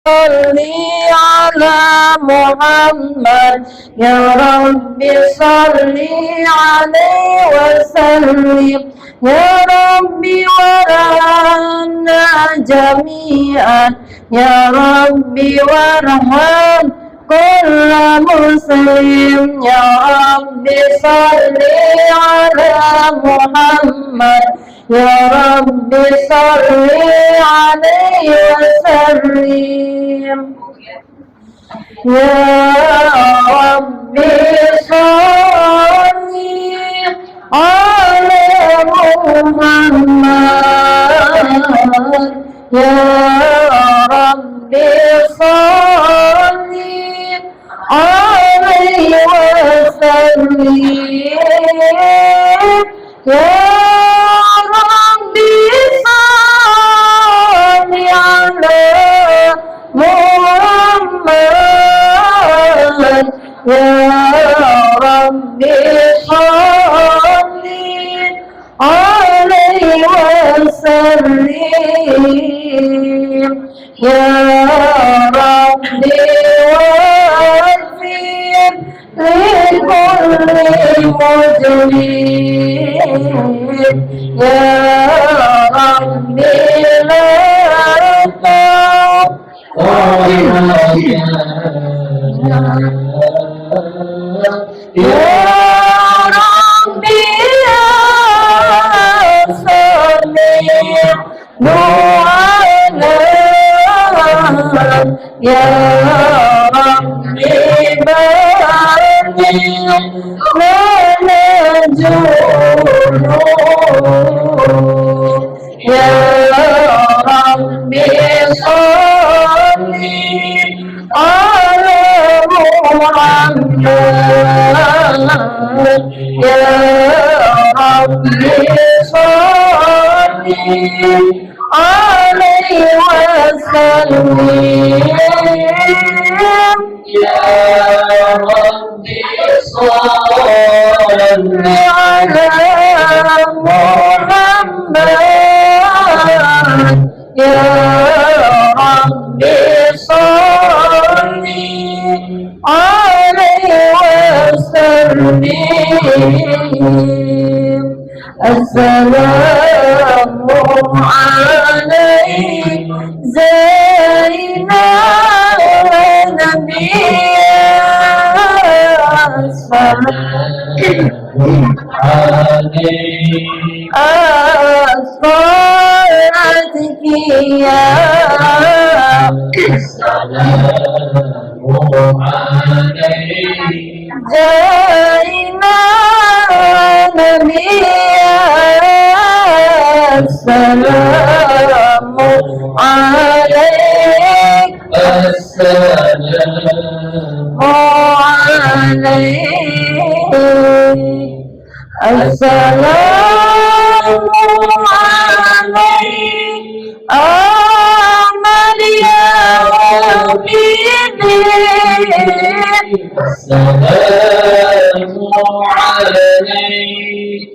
صلي على محمد يا رب صلي عليه وسلم يا رب وارحمنا جميعا يا رب وارحم كل مسلم يا رب صلي على محمد يا رب صلي عليه وسلم يا رب صلي على محمد يا رب صلي عليه وسلم يا ربي صل على محمد يا ربي صل عليه وسلم يا ربي واغفر لكل مجرم يا ربي لا يا ربي يا سميع دعانا يا ربي بارك لنا جنود يا ربي صل على محمد يا ربي صل عليه وسلم يا ربي صل على محمد يا ربي صل عليه وسلم السلام عليك زينا نبيا السلام عليك أصلاتك يا السلام عليك زينا نبيا السلام عليك السلام عليك السلام عليك آمن يا حبيبي السلام عليك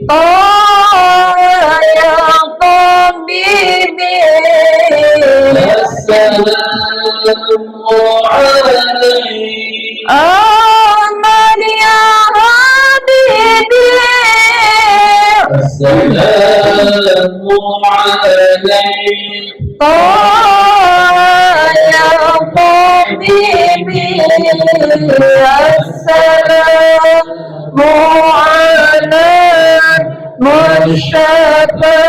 يا طبيبي السلام عليك آمن يا حبيبي السلام عليك يا طبيبي السلام على من شفى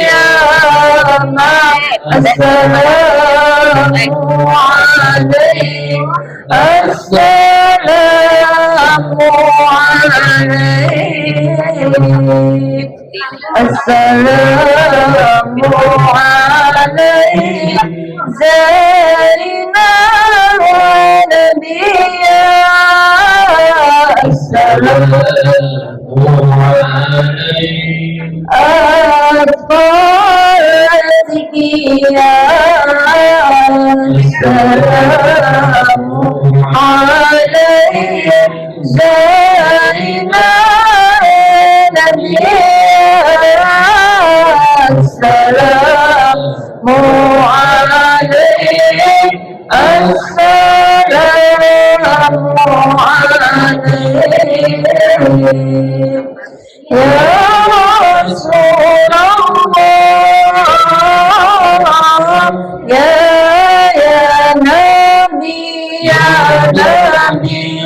بالقيامة السلام عليك السلام عليك السلام عليك زينا ونبيا السلام عليك أطفالك يا السلام عليك زينا نبيا السلام عليك يا رسول الله يا نبي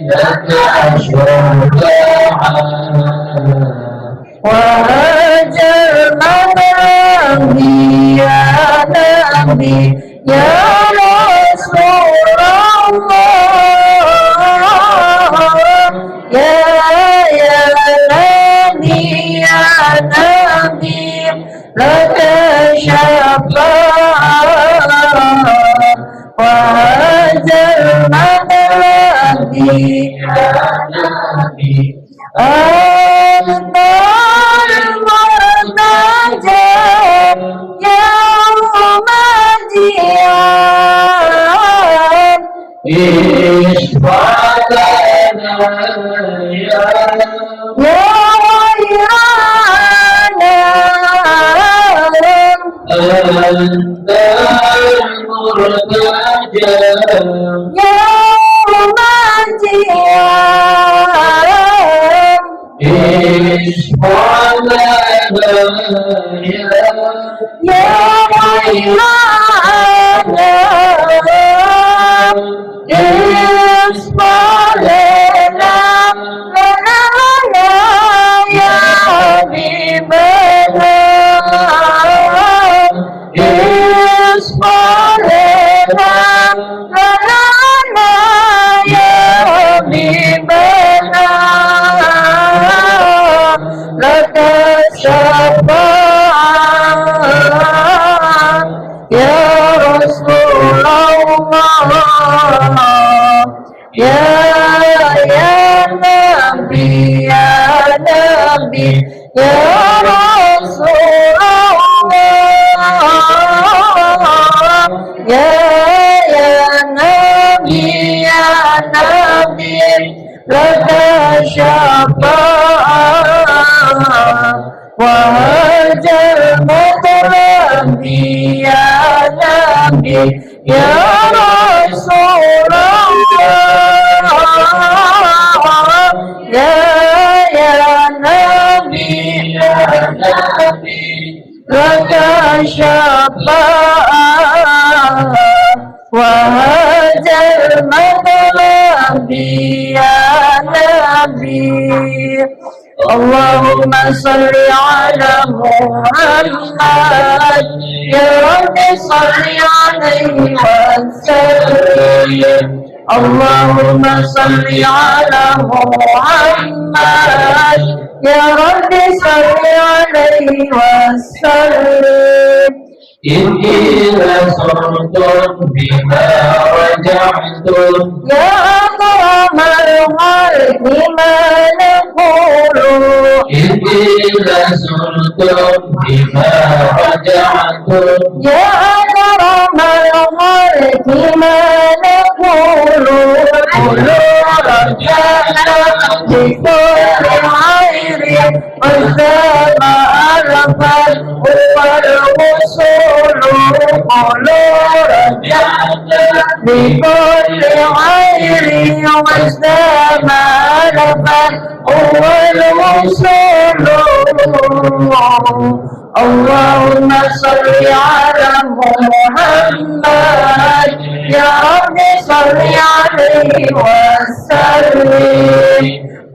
لك شفاعة وهجرنا نبي يا نبي يا رسول الله يا نبي لك شفاعة وهجرنا نبي يا نبي أنت المرتجى يوم الديان اشفع لنا يا غيرانا أنت المرتجى يوم الديان اشفع لنا يا غيرانا اشفع لنا يا حبيبنا اشفع لنا يا حبيبنا لك شفاعة يا رسول الله يا نبي يا رسول الله يا نبي لك شفاعة وهجر مطلبي يا نبي يا رسول الله يا نبي لك شفاعة وهجر مطلبي يا نبي اللهم صل على محمد يا رب صل عليه وسلم اللهم صل على محمد يا رب صل عليه وسلم إني لصرت بما رجعتم يا أكرم الخلق ما نقول إني لصرت بما رجعتم يا أكرم الخلق ما نقول قولوا رجعنا بكل خير وسام ألفا هو الوصول قولوا رجعنا بكل خير وسام ألفا هو الوصول اللهم صل على محمد يا رب صل عليه وسلم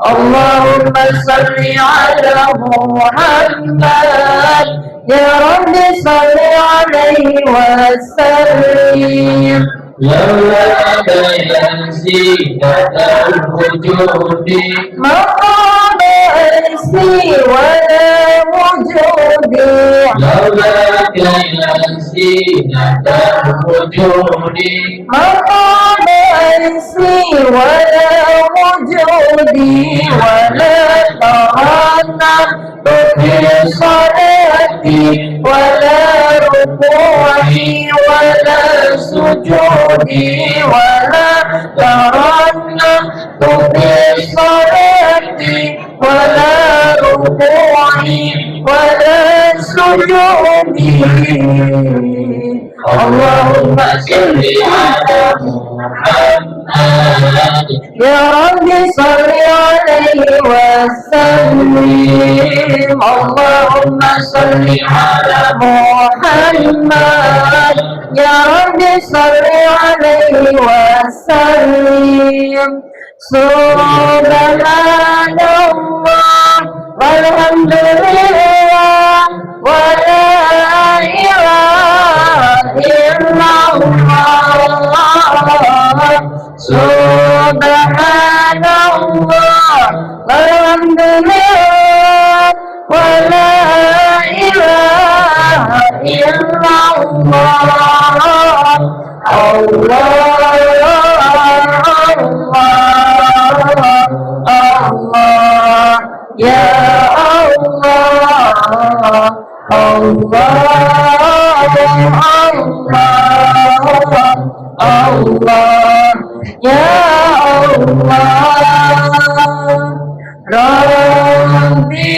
اللهم صل على محمد يا رب صل عليه وسلم لولاك يا زينة الوجود مقام عرسي ولا وجودي لولاك يا زينة الوجود مقام عرسي ولا وجودي ولا ترنم في صلاتي ولا ركوعي ولا سجودي ولا ترنم في صلاتي ولا ركوعي ولا سجودي اللهم صل على محمد يا رب صل عليه وسلم اللهم صل على محمد يا رب صل عليه وسلم سبحان الله والحمد لله ولا إله إلا الله سبحان الله والحمد لله ولا إله إلا الله الله الله يا الله الله الله يا الله ربي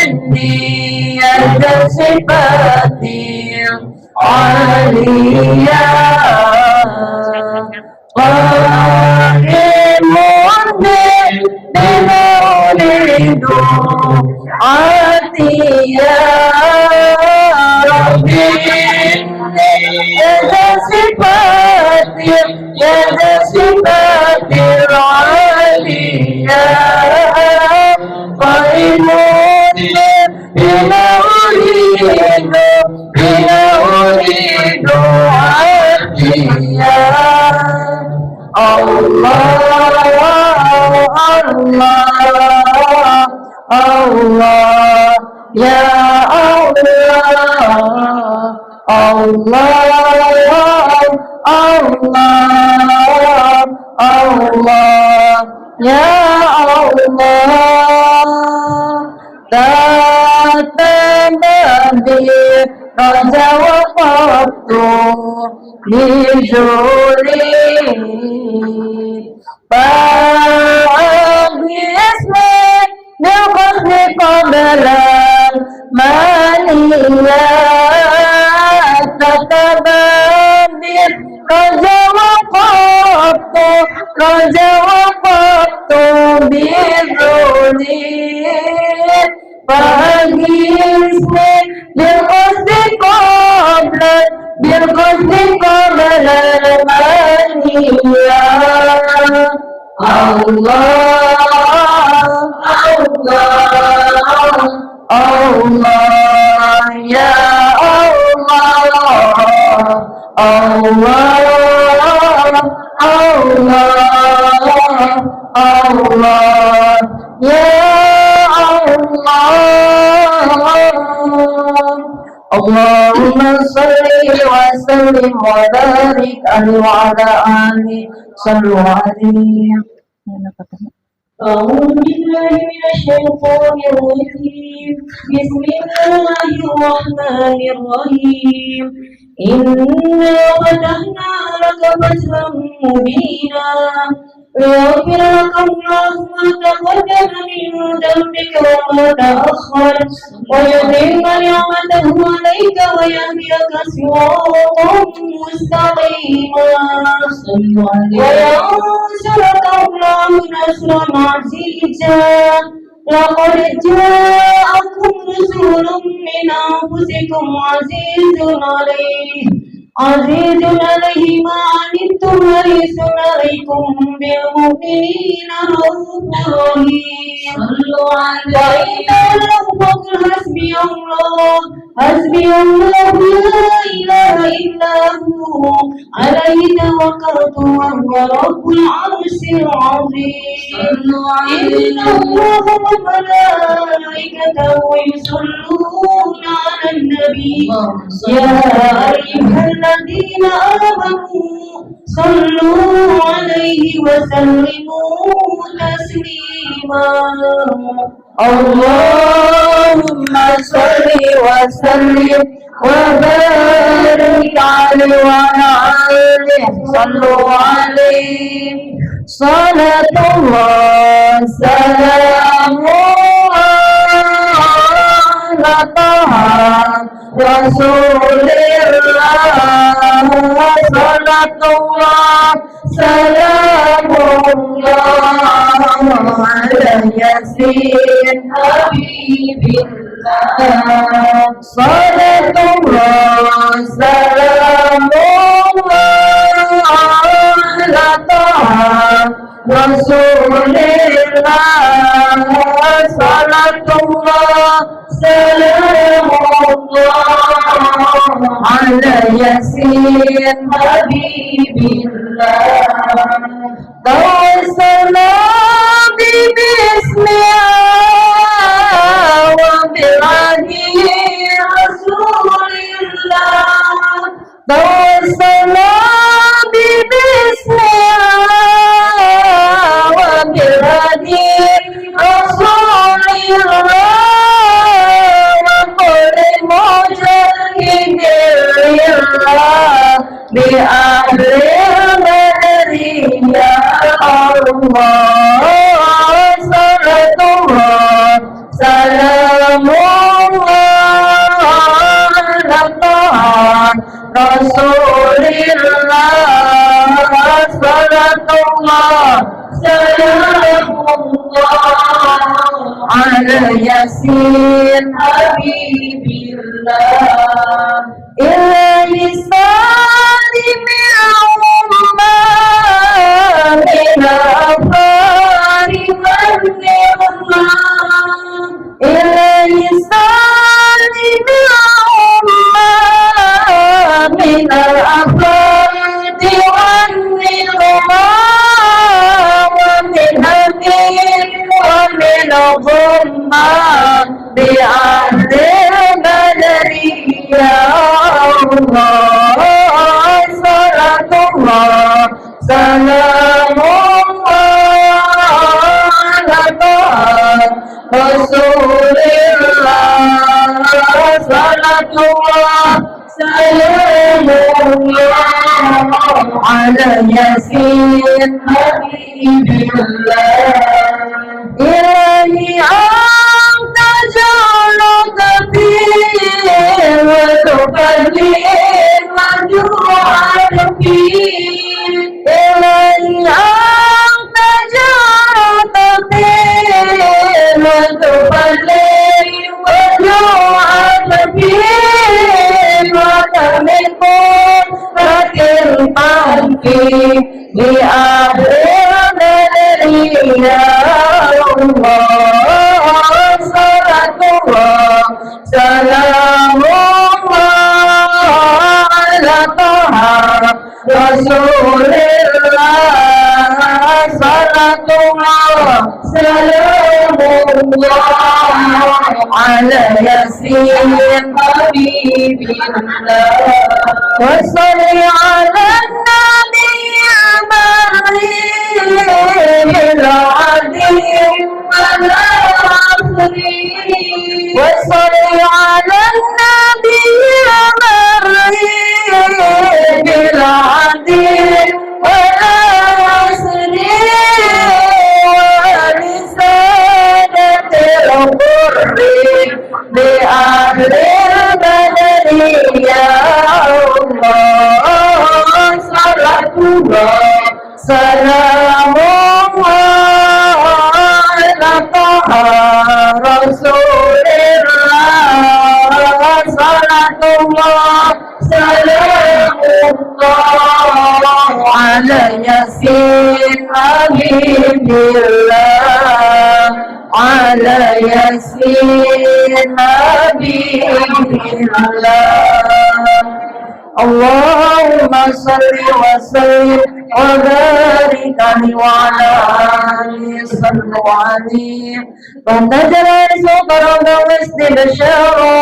إني صفاتي عالية قائم بما أريد عاتيا ربي يد صفاتي العالية قائم بما أريد عاتيا الله الله يا الله الله يا الله تتبدي رجا وقفت لجولي باسمي بالقصد قبل مانيا تتبدي رجا وقفت بجولي باسمي بالقصد قبل المانيا الله يا الله يا اللهم صل وسلم وبارك عليه وعلى آله صلوا عليه. أعوذ بالله من الشيطان الرجيم بسم الله الرحمن الرحيم إنا فتحنا لك فتحا مبينا ليغفر لك الله ما تقدم من ذنبك وما تأخر ويتم نعمته عليك ويهديك صراطا مستقيما وينصرك الله نصرا عزيزا لقد جاءكم رسول من أنفسكم عزيز عليه ما عنتم حريص عليكم بالمؤمنين رؤوف رحيم صلوا عليه فقل حسبي الله لا إله إلا هو عليه توكلت وهو رب العرش العظيم إن الله وملائكته يصلون على النبي يا أيها الذين آمنوا صلوا عليه وسلموا تسليما اللهم صل وسلم وبارك عليه وعلى آله صلوا عليه صلاة الله سلام على طه Rasulillah salatullah salamullah ala yasin habibillah salatullah salamullah ala taha Rasulillah salatullah salamullah ala yasin habibillah tawassalna bismillah wa biladi Rasulillah tawassalna bismillah wa biladi Rasulillah بأهل المدري يا الله صلاة الله سلام الله على طه رسول الله صلاة الله سلام الله على ياسين حبيب الله إلهي سالم الأمة من أفكار والنعمة إلهي سالم الأمة من الأفكار والنعمة ومن أمين ومن ظلمة بأهل بدري يا الله صلاة الله سلام الله على طه رسول الله صلاة الله سلام الله على ياسين حبيب الله إلهي أنت جعلك فيه وتكلم مجروحا فيه إلهي أنت جعلك فيه وتكلم مجروحا فيه وتملك فتلقى فيه بأهل المدري يا الله صلاة الله سلام الله على طه رسول الله صلاة الله سلام الله على ياسين حبيب الله وصل على النبي المريم العظيم وصل على النبي المريم العظيم والعصر ولسادة القر بأهل البدر يا الله صلاة الله سلام الله على طه رسول الله صلاة الله سلام الله على ياسين حبيب الله على ياسين حبيب الله اللهم صل وسلم وبارك عليه وعلى آله صلوا عليه وتجرى سكر واستبشارا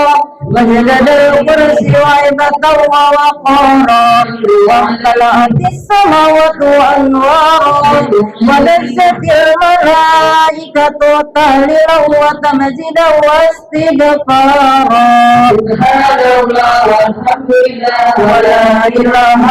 وجلد الكرسي وعبة ووقارا وامتلأت السماوات وأنوارا ولذت الملائكة تهليلا وتمجيدا واستغفارا سبحان الله والحمد لله ولا إله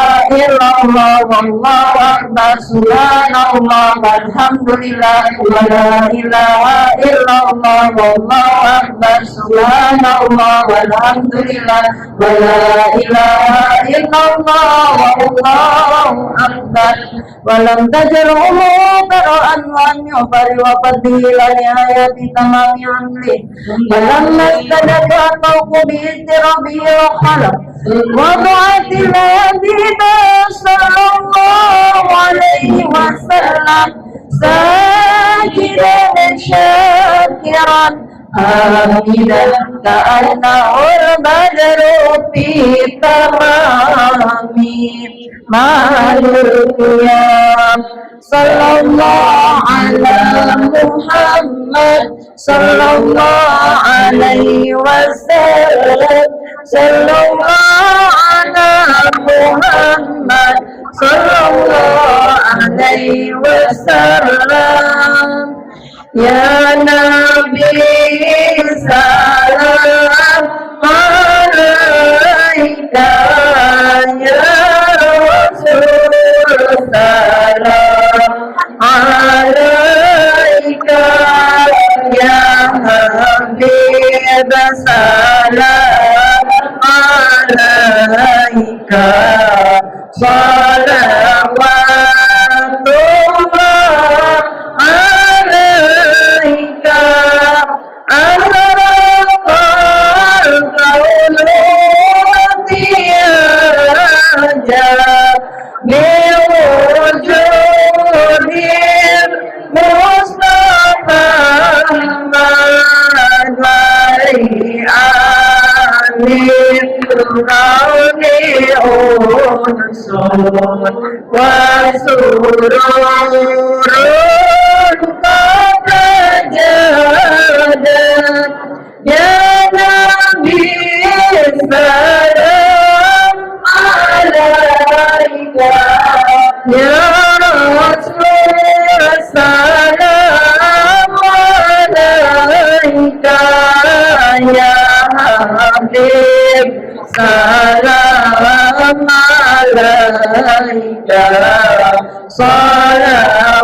إلا الله والله أكبر سبحان الله والحمد لله ولا إله إلا الله والله أكبر سبحان الله والحمد لله ولا إله إلا الله والله أكبر ولم تجره قرأ وأن يغفر وفضيلا لآيات تمام عمله ولما استدك الطوق باضطرابه وخلق وضعت اليدين صلى الله عليه وسلم ساجدا شاكرا حامدا كأنه البدر في تمام مال القيام صلى الله على محمد صلى الله عليه وسلم صلى الله على محمد صلى الله عليه وسلم يا نبي سلام عليك يا رسول سلام عليك يا حبيب سلام عليك صلوات الله عليك أشرق الكون احتياجا لوجود المصطفى محمد للكون أنس وسرور قد جادت يا نبي السلام عليك يا رسول السلام عليك يا حبيب سلام عليك صلوات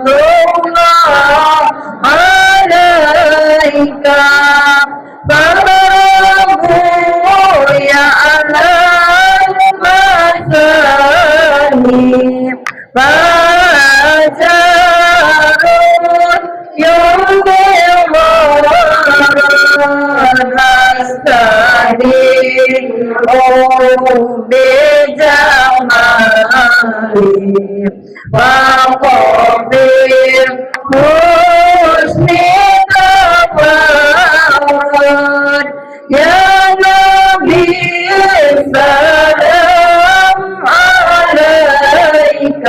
الله عليك فربه يعلم مثاني فجار يوم نستهيئ بجمالي وقبل حسن تفاوت يا نبي السلام عليك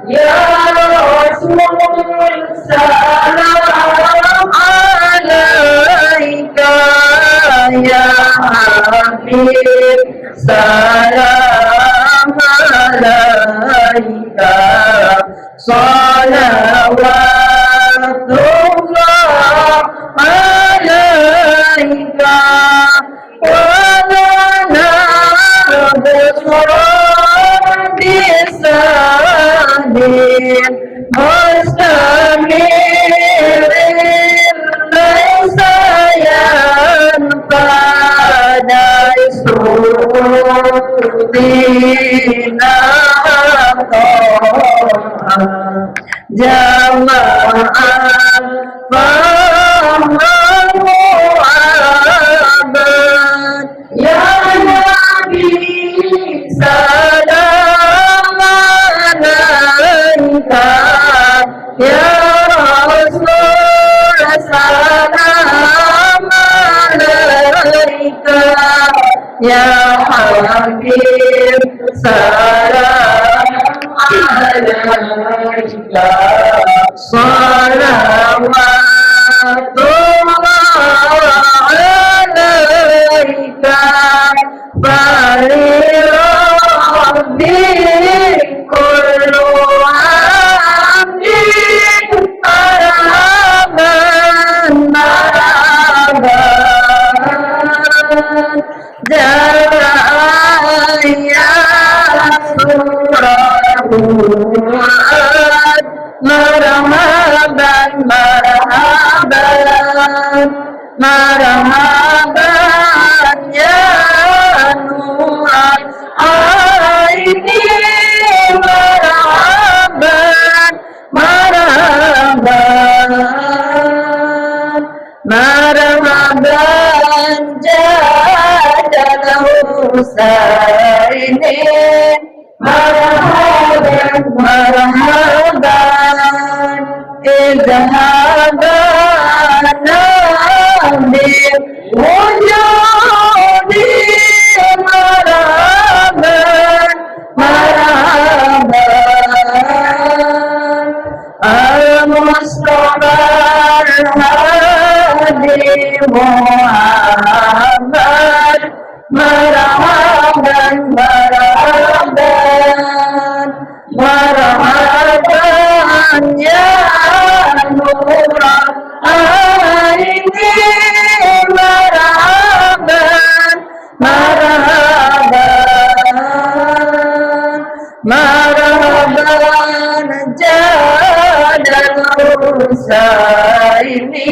يا رسول السلام عليك يا حبيب سلام عليك صلوات الله عليك ولنا بشرى بسان مستمر ليس ينفد صوتنا جماعة فهمه عبد يا نبي سلام عليك يا رسول سلام عليك يا حبيب سلام عليك صلوات الله عليك marhaban ya nuran aini, marhaban, marhaban, marhaban jadal Husaini, marhaban, marhaban idhaba nabi wujudi, marhaban, marhaban al-Mustafa al-Hadi Muhammad, marhaban, marhaban, marhaban ya nura aini, marhaban, marhaban, marhaban jadal Husaini,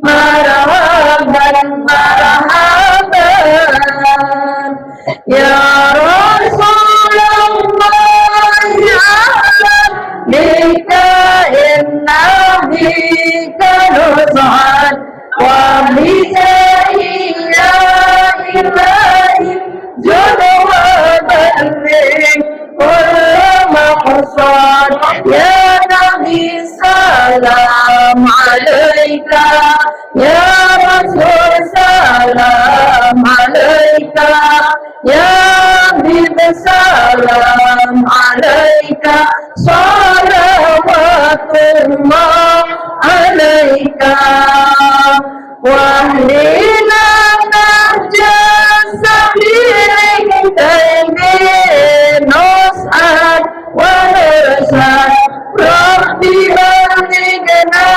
marhaban, marhaban ya Rasulullah, ya bika inna bika nus'ad wa bijahi ya ilahi judwa balligh kulla maqsad, ya Nabi salam alaika, ya Rasul salam alaika, ya Habib salam alaika, salawatullah alaika, wahdina nahja sabilik taibin nus'ad wa nursad, Rabbi balighna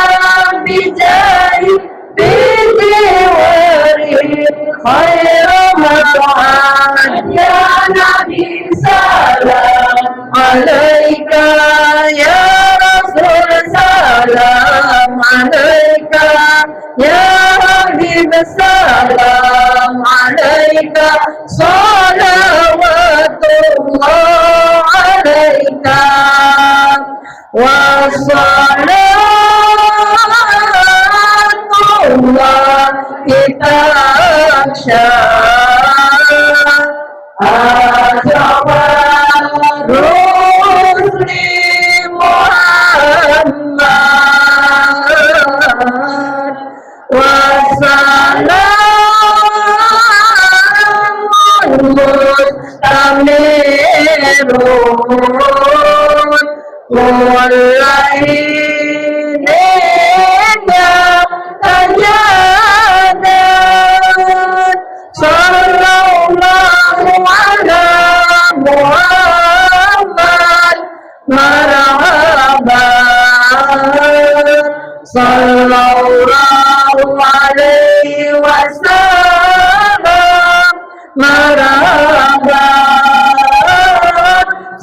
bijahi bijiwari khairu maq'ad, ya Nabi salam alaika, ya Rasul salam alaika, ya Habib salam alaika, salawatullah alaika, wa salatullah kita Rusli Muhammad wassalamun mustamirun walainnya tajadat, sallallahu ala Muhammad, marhaban, sallallahu alaihi wasallam, marhaban,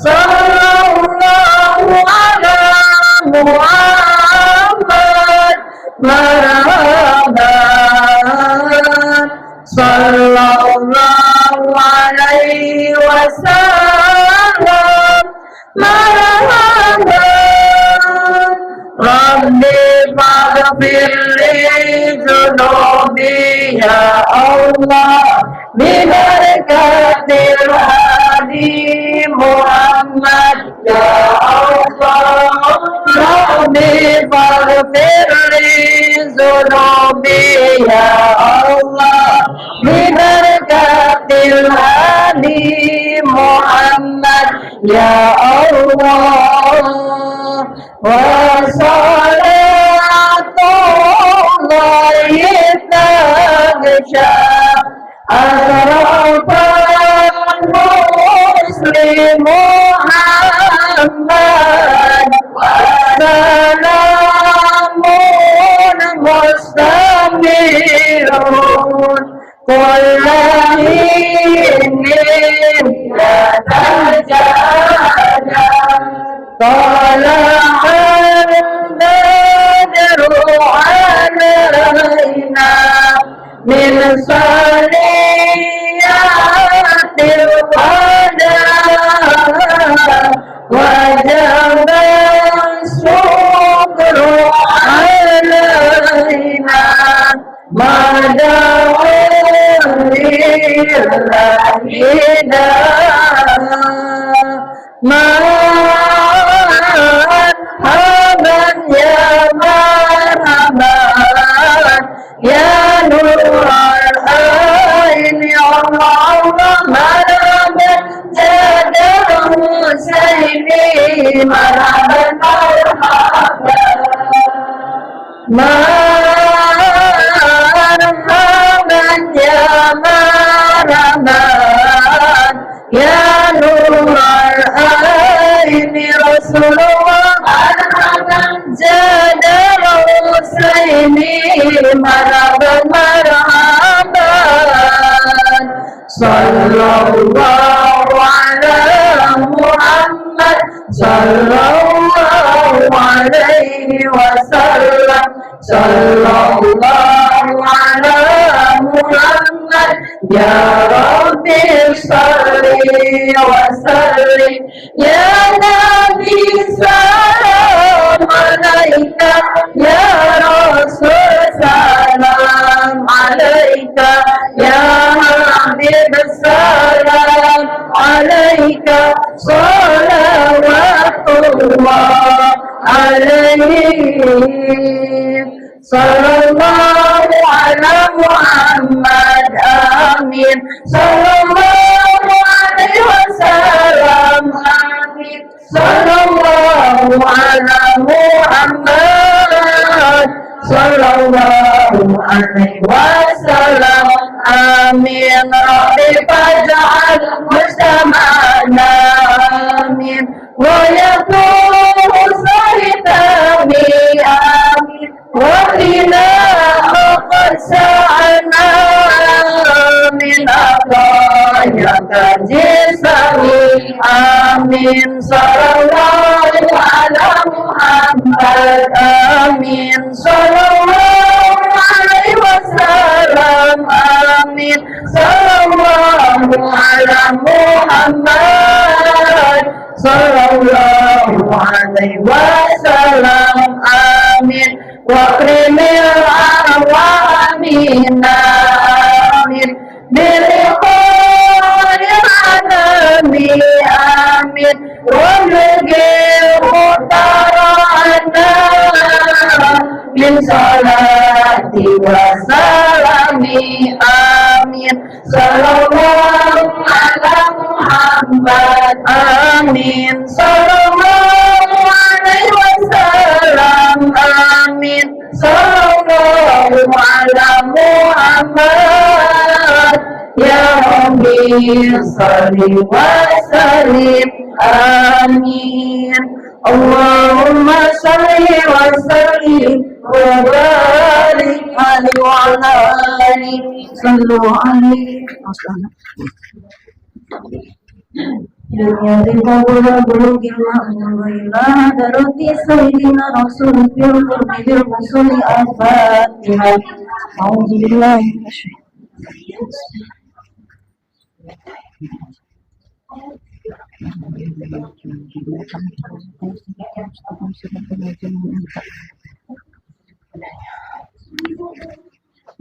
sallallahu ala Muhammad, marhaban, sallallahu alaihi wasallam, marhaban. Rabbi faghfir li dhunubi ya Allah, bibarakatil hadi Muhammad ya Allah. Rabbi faghfir li dhunubi ya Allah, bibarakatil hadi Muhammad ya Allah. Wa salatullahi taghsha asrafan muslim Muhammad, wa salamun mustamirun kullahinin la tajada, طلع البدر علينا saliyatil qada wajib syukru alaina madawilahida marhaban ya marhaban ya nurul aini Allah marhaban jadal husaini marhaban marhaban ya marhaban ya nurul aini Rasulullah marhaban jadal husaini marhaban marhaban sallallahu ala Muhammad sallallahu alaihi wasallam sallallahu ala Muhammad ya Rabbi salli wa sallim ya Nabi salam alaika ya Rasul salam alaika ya Habib salam alaika salawatullah alaihi sallallahu ala Muhammad amin sallallahu alaihi wasallam amin sallallahu ala Muhammad sallallahu alaihi wasallam amin rabbi faj'al mustama'na amin wa yakunu sahitami amin وقنا وقد سعنا من عطاياك جسمي آمين صلى الله على محمد آمين صلى الله عليه وسلم آمين صلى الله على محمد صلى الله عليه وسلم آمين واكرم العوامين آمين بلقاء العالم آمين وابلغ مطرنا من صلاتي وسلامي آمين صلى الله على محمد آمين صلى الله عليه وسلم آمين صلى الله على محمد يا ربي صل وسلم آمين اللهم صل وسلم وبارك عليه وعلى آله صلوا عليه وسلم dunia kita belum gila daroti sayyidina rasul fil qurbi bil musuli al-fatihah auzubillah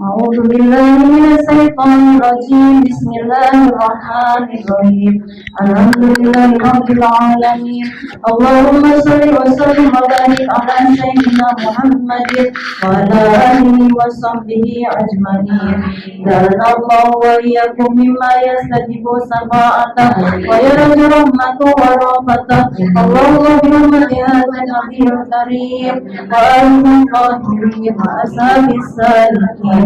أعوذ بالله من الشيطان الرجيم بسم الله الرحمن الرحيم الحمد لله رب العالمين اللهم صل وسلم وبارك على سيدنا محمد وعلى آله وصحبه أجمعين جعلنا الله وإياكم مما يستجيب شفاعته ويرجو رحمته ورأفته اللهم برحمة هذا النبي الكريم وآله الطاهرين وأصحاب الصالحين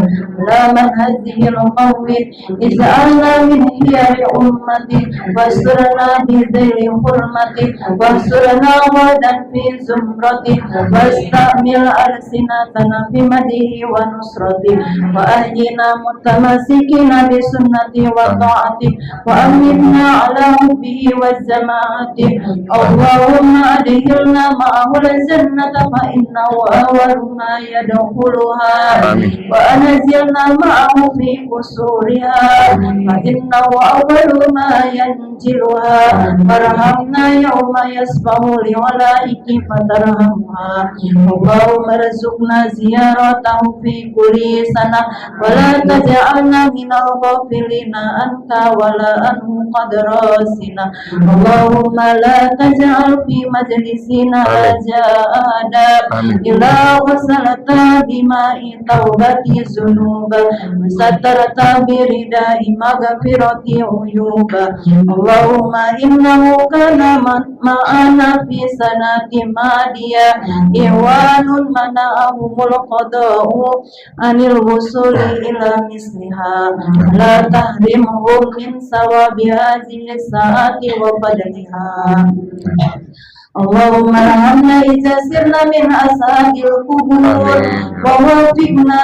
لا من هذه القوم اجعلنا من خيار أمتي واسترنا بذل حرمتي واسترنا غدا في زمرتي واستعمل ألسنتنا في مده ونصرتي وأهدنا متمسكين بسنتي وطاعتي وأمنا على حبه والجماعة اللهم أدخلنا معه الجنة فإنه أول ما يدخلها وأنا نزلنا معه في قصورها فإنه أول ما ينزلها فارحمنا يوم يسبح لولائك فترحمها اللهم ارزقنا زيارته في كل سنة ولا تجعلنا من الغافلين عنك ولا عنه قد راسنا اللهم لا تجعل في مجلسنا هذا إلا غسلت بماء توبة ذنوب وسترت برداء مغفرة عيوب اللهم إنه كان معنا في سنة ماضية إخوان منعهم القضاء عن الوصول إلى مثلها لا تحرمهم من ثواب هذه الساعات وفضلها اللهم ارحمنا إذا سرنا من أصحاب القبور ووفقنا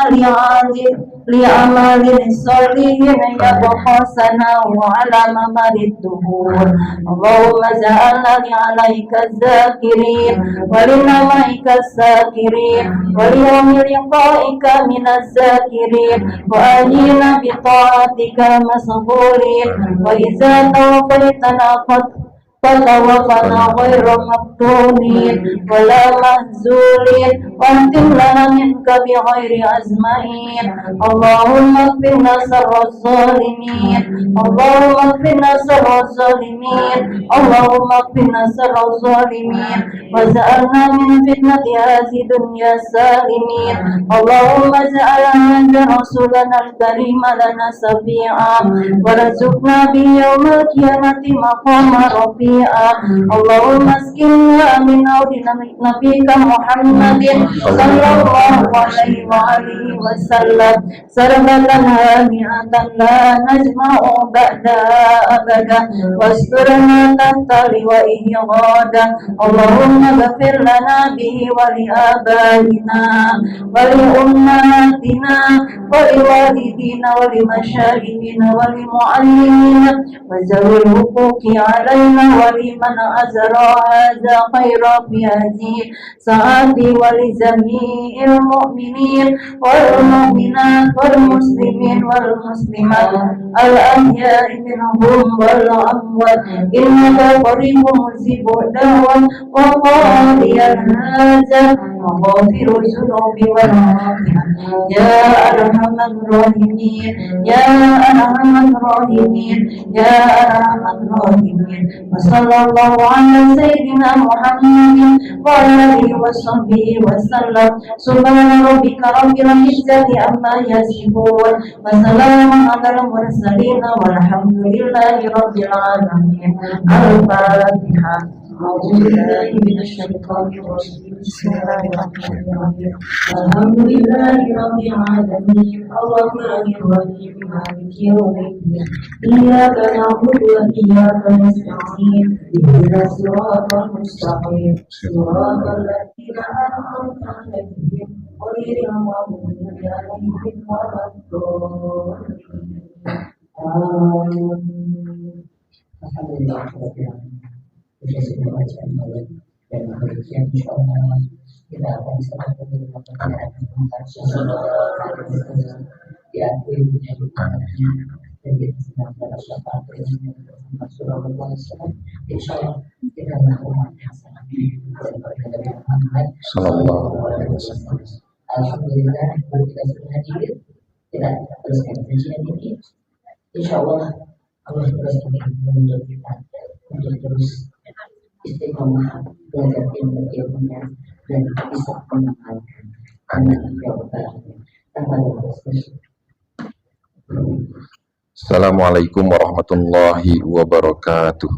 لأعمال صالحين يبقى ثناؤه على ممر الدهور اللهم اجعلنا لعليك الذاكرين ولنوائك الساكرين وليوم لقائك من الذاكرين وأهلنا بطاعتك مسهورين وإذا توفيتنا فتوفنا غير مفتونين ولا مهزولين واهدم لنا منك بغير أزمائين اللهم اكفنا شر الظالمين اللهم اكفنا شر الظالمين اللهم اكفنا شر الظالمين واجعلنا من فتنة هذه الدنيا سالمين اللهم اجعل هذا رسولنا الكريم لنا شفيعا وارزقنا به يوم القيامة مقام رفيعا اللهم اسقنا من عود نبيك محمد صلى الله عليه وآله وسلم سربة هانئة لا نجمع بعدها أبدا واسترنا تحت لوائه غادا اللهم اغفر لنا به ولآبائنا ولأمهاتنا ولوالدينا ولمشايخنا ولمعلمينا وذوي الحقوق علينا ولمن أزرى هذا خير في هذه ساعات ولجميع المؤمنين والمؤمنات والمسلمين والمسلمات الأحياء منهم والأموات إنك قريب مجيب الدعوة وقاضي الحاجة وغافر الذنوب والمغفرة يا أرحم الراحمين يا أرحم الراحمين يا أرحم الراحمين وصلى الله على سيدنا محمد وعلى آله وصحبه وسلم سبحان ربك رب العزة عما يصفون وسلام على المرسلين والحمد لله رب العالمين الفاتحة أعوذ بالله من الشيطان الرجيم بسم الله الرحمن الرحيم الحمد لله رب العالمين الرحمن الرحيم مالك يوم الدين إياك نعبد وإياك نستعين اهدنا الصراط المستقيم صراط الذين أنعمت عليهم غير المغضوب عليهم ولا الضالين آمين. الحمد لله رب العالمين. Kita sudah baca malam dan demikian insyaallah kita akan bisa bertemu dengan diakui menjadi dan kita sedang dalam syafaat dengan Rasulullah SAW. Insyaallah kita melakukan yang sangat dari Muhammad Sallallahu Alaihi Wasallam. Alhamdulillah kita sudah hadir. Kita teruskan kajian ini. Insyaallah Allah terus menunjuk kita untuk terus istiqomah belajar ilmunya dan bisa mengamalkan anak jawabannya tanpa lupa. Assalamualaikum warahmatullahi wabarakatuh.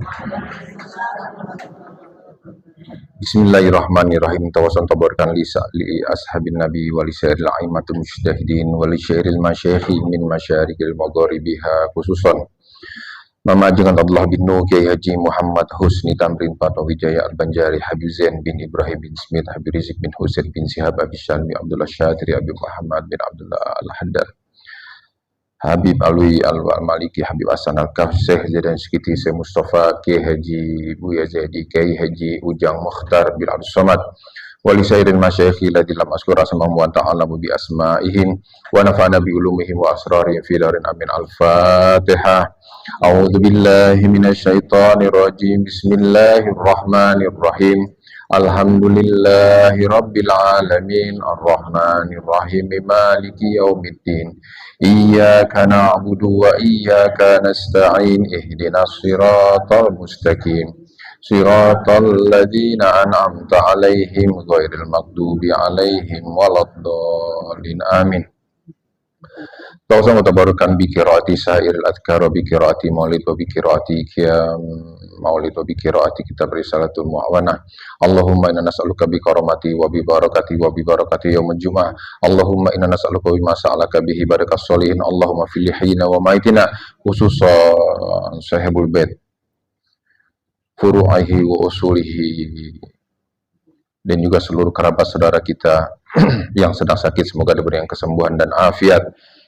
Bismillahirrahmanirrahim. Tawasan tabarkan li ashabin nabi wa li syairil aimatul mujtahidin wa li syairil masyayikhi min masyarikil magharibiha khususan Mamajengan Abdullah bin Nuh, Kiai Haji Muhammad Husni Tamrin Pato Wijaya Al-Banjari, Habib Zain bin Ibrahim bin Smith, Habib Rizik bin Husain bin Sihab, Abi Shalmi, Abdullah Syatiri, Abi Muhammad bin Abdullah Al-Haddad, Habib Alwi Al-Maliki, Habib Hasan Al-Kaf, Syekh Zaidan Sikiti, Syekh Mustafa, Kiai Haji Buya Zaidi, Kiai Haji Ujang Mukhtar bin Abdul Somad, wali sayyidil masyayikhi ladzi lam askur asma'ahum wa ta'alamu bi asma'ihim wa nafa'na bi ulumihim wa asrarihim fi darin amin. Al-Fatihah. A'udzu billahi minasy syaithanir rajim. Bismillahirrahmanirrahim. Alhamdulillahi rabbil alamin arrahmanir rahim maliki yaumiddin iyyaka na'budu wa iyyaka nasta'in ihdinas siratal mustaqim siratal ladzina an'amta 'alaihim ghairil maghdubi alaihim waladdallin amin. Tawassaw mutabarukan bi qiraati sa'iril adhkar wa bi qiraati maulid wa bi qiraati qiyam maulid wa bi qiraati kitab risalatul mu'awanah. Allahumma inna nas'aluka bi karamati wa bi barakati yaumil jumu'ah. Allahumma inna nas'aluka bima sa'alaka bihi barakas sholihin. Allahumma fil hayyina wa maitina, khususan sahibul bait, furu'ihi wa usulihi, dan juga seluruh kerabat saudara kita yang sedang sakit, semoga diberikan kesembuhan dan afiat.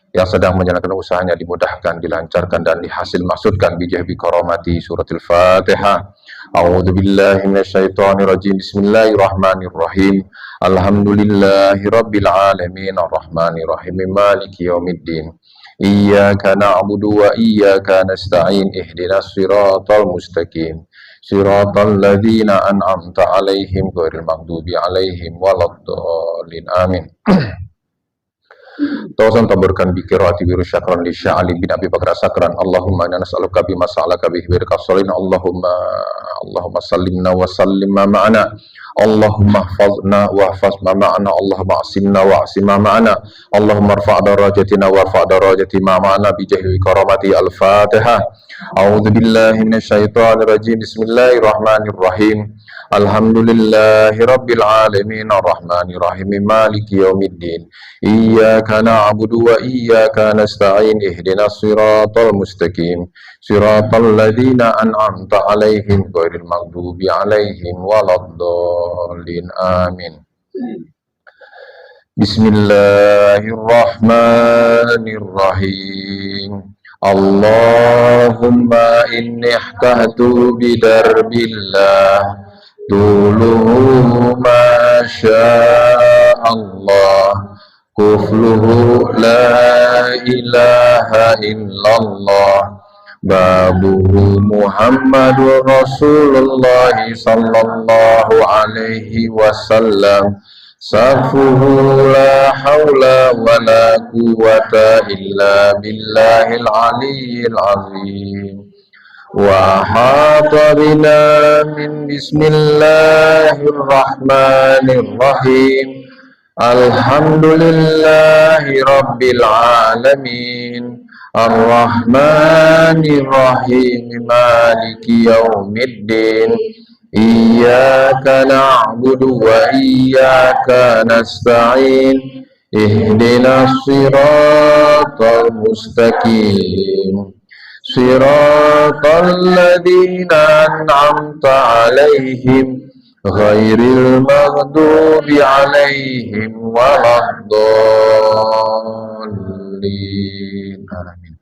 Yang sedang menjalankan usahanya dimudahkan, dilancarkan, dan dihasil maksudkan bijahbi karamati. Suratul Fatihah. A'udzu billahi minasyaitonir rajim. Bismillahirrahmanirrahim. Alhamdulillahi rabbil alamin arrahmanir rahim maliki yaumiddin iyyaka na'budu wa iyyaka nasta'in ihdinas siratal mustaqim siratal ladzina an'amta 'alaihim ghairil maghdubi 'alaihim waladdallin amin. Tawassan tabarkan bi qiraati bi syakran li Sya'ali bin Abi Bakar Sakran. Allahumma inna nas'aluka bima sa'alaka bihi birakas sholihin. Allahumma sallimna wa sallim ma ma'ana. Allahumma hfazna wa hfaz ma ma'ana. Allahumma asimna wa asim ma ma'ana. Allahumma rfa' darajatina wa rfa' darajati ma ma'ana bi jahri karamati. Al-Fatihah. A'udzu billahi minasyaitonir rajim. Bismillahirrahmanirrahim. Alhamdulillahi rabbil alamin arrahmanir rahim maliki yaumiddin iyyaka na'budu wa iyyaka nasta'in ihdinas siratal mustaqim siratal ladzina an'amta 'alaihim ghairil maghdubi 'alaihim waladdallin amin. Bismillahirrahmanirrahim. Allahumma inni ihtahtu bidarbillah Tuluhu ma sya'allah Kufluhu la ilaha illallah Babuhu Muhammadur Rasulullah sallallahu alaihi wasallam Safuhu la hawla wa la quwwata illa billahil aliyyil azim Wa hata bina min bismillahirrahmanirrahim Alhamdulillahi rabbil alamin Ar-Rahmanir-Rahim Maliki yaumiddin Iyyaka na'budu wa iyyaka nasta'in Ihdinas siratal mustaqim Siratal ladzina an'amta 'alaihim ghairil maghdubi 'alaihim waladdallin. Amin.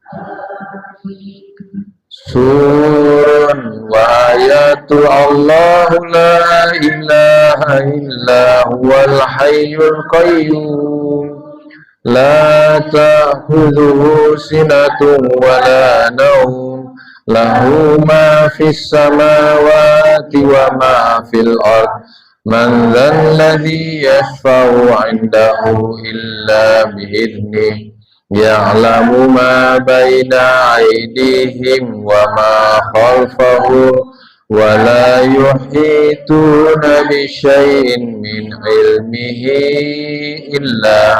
Surun wa ayatu Allahu la ilaha illa huwal hayyul qayyum La ta'khudhuhu sinatun wa la nawm Lahu ma fis samawati wa ma fil ard Man dhal ladhi yashfa'u 'indahu illa bi'idhnih Ya'lamu ma baina aydihim wa ma khalfahum wa la yuhituna bi syai'in min ilmihi illa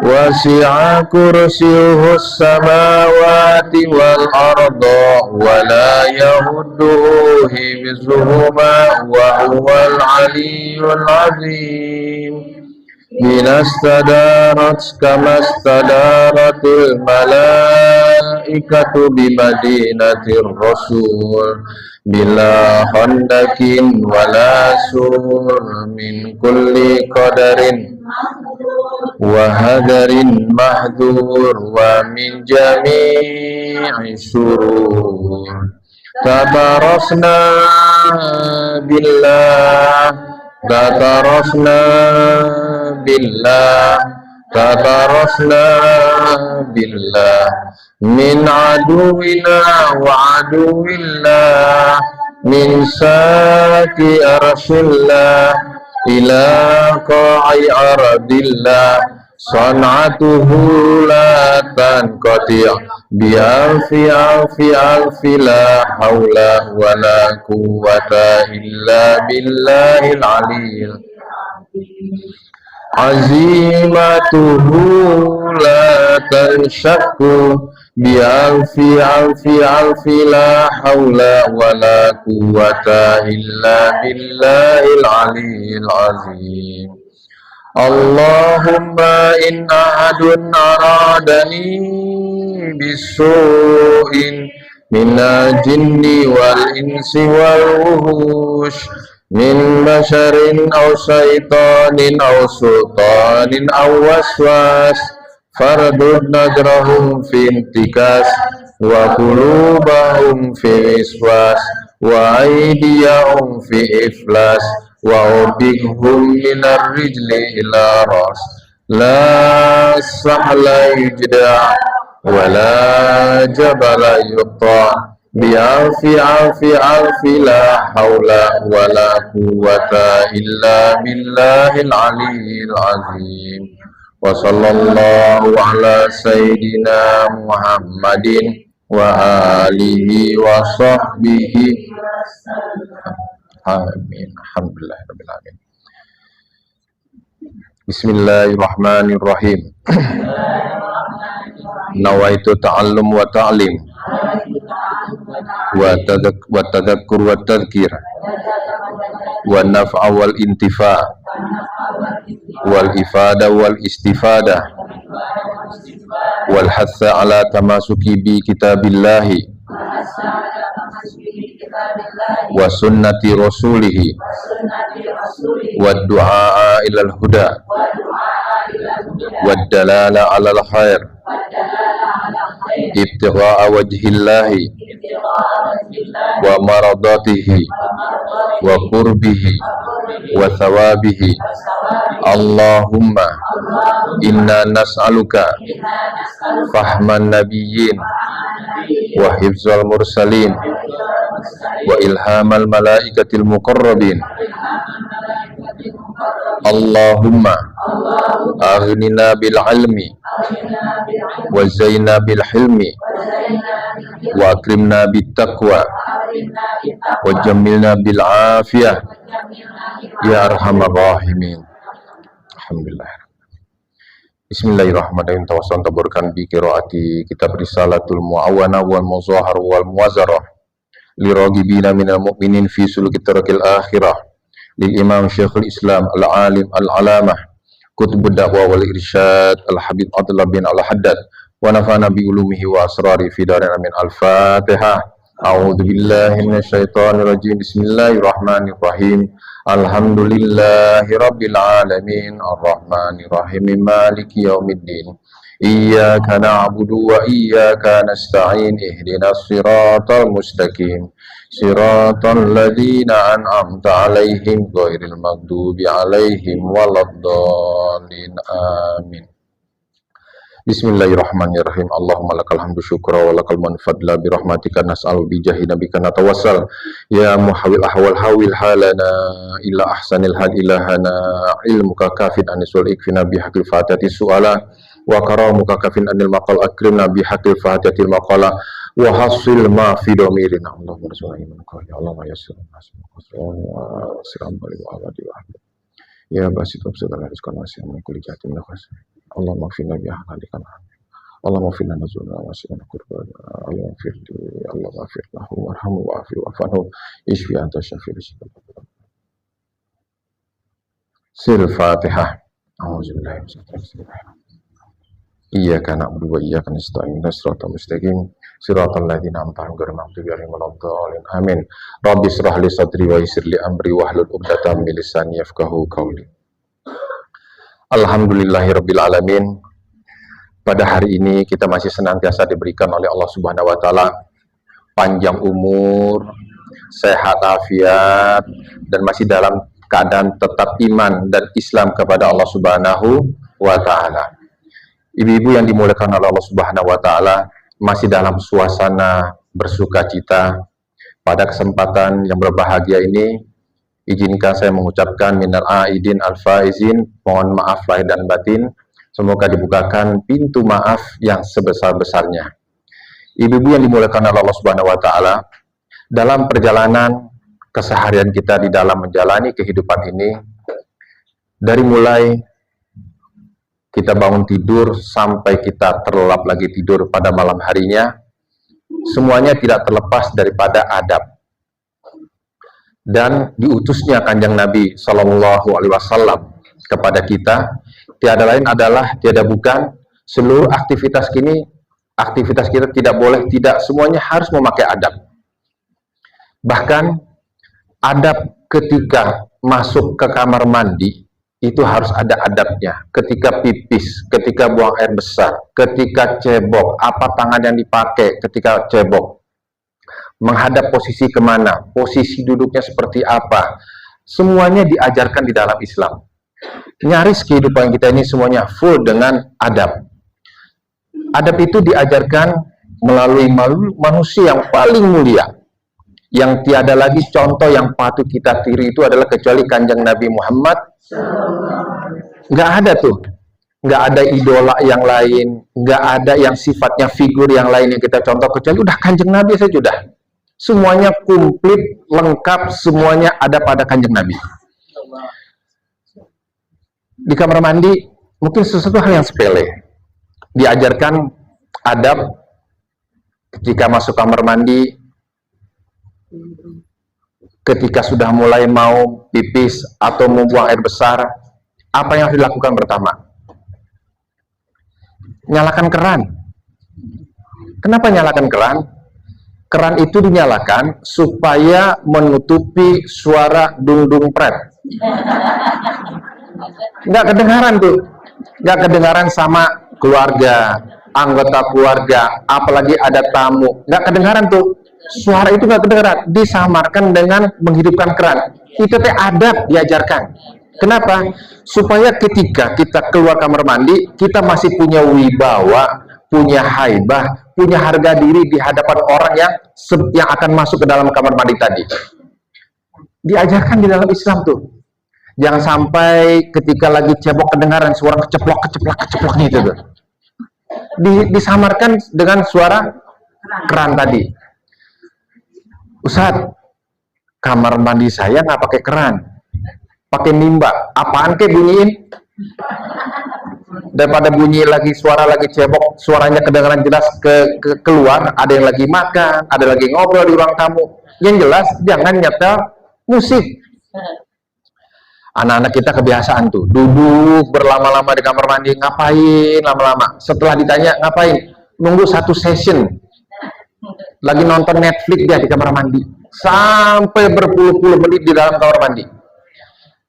wasi'a kursiyyuhu as-samawati wal arda wa la yahudduhu hifdhuhuma wa huwal 'aliyyul 'azim Binastadarat kamastadaratil malaikatu bimadinatir rasul Bila khandakin wala sur min kulli qadarin وهدر محذور ومن جميع الشرور تبرسنا بالله تبرسنا بالله تبرسنا بالله من عدونا وعدو الله من ساك أرش الله إلى قاع أرض الله صنعته لا تنقطع بألف ألف ألف لا حول ولا قوة إلا بالله العلي عزيمته لا تنشق بألف ألف ألف لا حول ولا قوة إلا بالله العلي العظيم اللهم إن أحد أرادني بالسوء من الجن والإنس والوحوش من بشر أو شيطان أو سلطان أو وسواس فردد نجرهم في انتكاس وقلوبهم في وسواس وأيديهم في إفلاس وأوبقهم من الرجل إلى رأس لا سهل يجدع ولا جبل يقطع بألف ألف ألف لا حول ولا قوة إلا بالله العلي العظيم وصلى الله على سيدنا محمد وآله وصحبه آمين الحمد لله رب العالمين بسم الله الرحمن الرحيم نويت تعلم وتعليم والتذكر والتذكير والنفع والانتفاع والإفادة والاستفادة والحث على تماسك بكتاب الله وسنة رسوله والدعاء إلى الهدى والدلالة على الخير ابتغاء وجه الله ومرضاته وقربه وثوابه اللهم إنا نسألك فهم النبيين وحفظ المرسلين وإلهام الملائكة المقربين اللهم أغننا بالعلم وزينا بالحلم وأكرمنا بالتقوى وجملنا بالعافية يا أرحم الراحمين Alhamdulillah. Bismillahirrahmanirrahim. Tawassul tabarkan bi qiraati kitab Risalatul Muawana wal Muzahar wal Muwazarah li ragibina minal mu'minin fi suluki tarakil akhirah lil Imam Syekhul Islam al-Alim al-Alamah Qutbud Da'wah wal Irsyad al-Habib Abdullah bin Al-Haddad wa nafa'ana bi ulumihi wa asrari fi darin amin. Al-Fatihah. A'udzu billahi minasyaitonir rajim. Bismillahirrahmanirrahim. Alhamdulillahi rabbil alamin arrahmanir rahim maliki yaumiddin iyyaka na'budu wa iyyaka nasta'in ihdinas siratal mustaqim siratal ladzina an'amta 'alaihim ghairil maghdubi 'alaihim waladdallin amin. Bismillahirrahmanirrahim. Allahumma lakal hamdu syukra wa lakal manfadla bi rahmatika nas'alu bi jahi nabika natawassal ya muhawil ahwal hawil halana ila ahsanil hal ilahana ilmuka kafin anisul ikfina bi haqqil fatihati su'ala wa karamuka kafin anil maqal akrimna bi haqqil fatihatil maqala wa hasil ma fi domirina Allahumma rasulullah iman qali Allahumma yassir wa siram bali wa abadi wa ya basit segala rizqan wasi'an min kulli jatin nafas Allahumma finna bi ahlalika Allahumma finna nazulna wasi'an qurban Allahumma firli Allahumma firlahu warhamu wa'afi wa'fanhu ishfi anta syafi'i Sir Fatihah. A'udzubillahi Iyyaka na'budu wa iyyaka nasta'in siratal mustaqim siratal ladzina an'amta 'alaihim ghairil maghdubi 'alaihim waladdallin amin. Rabbi shrah li sadri wa yassir li amri wahlul 'uqdatam min lisani yafqahu qawli. Alhamdulillahirabbil alamin. Pada hari ini kita masih senantiasa diberikan oleh Allah Subhanahu wa taala panjang umur, sehat afiat, dan masih dalam keadaan tetap iman dan Islam kepada Allah Subhanahu wa taala. Ibu-ibu yang dimuliakan oleh Allah Subhanahu wa taala, masih dalam suasana bersukacita. Pada kesempatan yang berbahagia ini, izinkan saya mengucapkan minal aidin al-faizin, mohon maaf lahir dan batin. Semoga dibukakan pintu maaf yang sebesar-besarnya. Ibu-ibu yang dimuliakan oleh Allah Subhanahu wa taala, dalam perjalanan keseharian kita di dalam menjalani kehidupan ini, dari mulai kita bangun tidur sampai kita terlelap lagi tidur pada malam harinya, semuanya tidak terlepas daripada adab. Dan diutusnya Kanjeng Nabi Shallallahu Alaihi Wasallam kepada kita, tiada lain adalah, tiada bukan, seluruh aktivitas kita tidak boleh, tidak semuanya harus memakai adab. Bahkan adab ketika masuk ke kamar mandi itu harus ada adabnya. Ketika pipis, ketika buang air besar, ketika cebok, apa tangan yang dipakai ketika cebok, menghadap posisi kemana, posisi duduknya seperti apa, semuanya diajarkan di dalam Islam. Nyaris kehidupan kita ini semuanya full dengan adab. Adab itu diajarkan melalui manusia yang paling mulia, yang tiada lagi contoh yang patut kita tiru itu adalah kecuali Kanjeng Nabi Muhammad. Nggak ada tuh, nggak ada idola yang lain, nggak ada yang sifatnya figur yang lain yang kita contoh, kecuali udah Kanjeng Nabi saja sudah. Semuanya komplit, lengkap, semuanya ada pada Kanjeng Nabi. Di kamar mandi mungkin sesuatu hal yang sepele, diajarkan adab ketika masuk kamar mandi. Ketika sudah mulai mau pipis atau mau buang air besar, apa yang harus dilakukan pertama? Nyalakan keran. Kenapa nyalakan keran? Keran itu dinyalakan supaya menutupi suara dung-dung pret. Nggak kedengaran tuh. Nggak kedengaran sama keluarga, anggota keluarga, apalagi ada tamu. Nggak kedengaran tuh. Suara itu nggak kedengaran, disamarkan dengan menghidupkan keran. Itu teh adab diajarkan. Kenapa? Supaya ketika kita keluar kamar mandi, kita masih punya wibawa, punya haibah, punya harga diri di hadapan orang yang akan masuk ke dalam kamar mandi tadi. Diajarkan di dalam Islam tuh. Jangan sampai ketika lagi cebok kedengaran suara keceplok gitu tuh. Disamarkan dengan suara keran tadi. Ustaz, kamar mandi saya nggak pakai keran, pakai nimba. Apaan kek bunyiin? Daripada bunyi lagi, suara lagi cebok, suaranya kedengaran jelas keluar, ada yang lagi makan, ada lagi ngobrol di ruang tamu. Yang jelas jangan nyetel musik. Anak-anak kita kebiasaan tuh, duduk berlama-lama di kamar mandi, ngapain lama-lama? Setelah ditanya ngapain? Nunggu satu session. Lagi nonton Netflix dia di kamar mandi sampai berpuluh-puluh menit di dalam kamar mandi.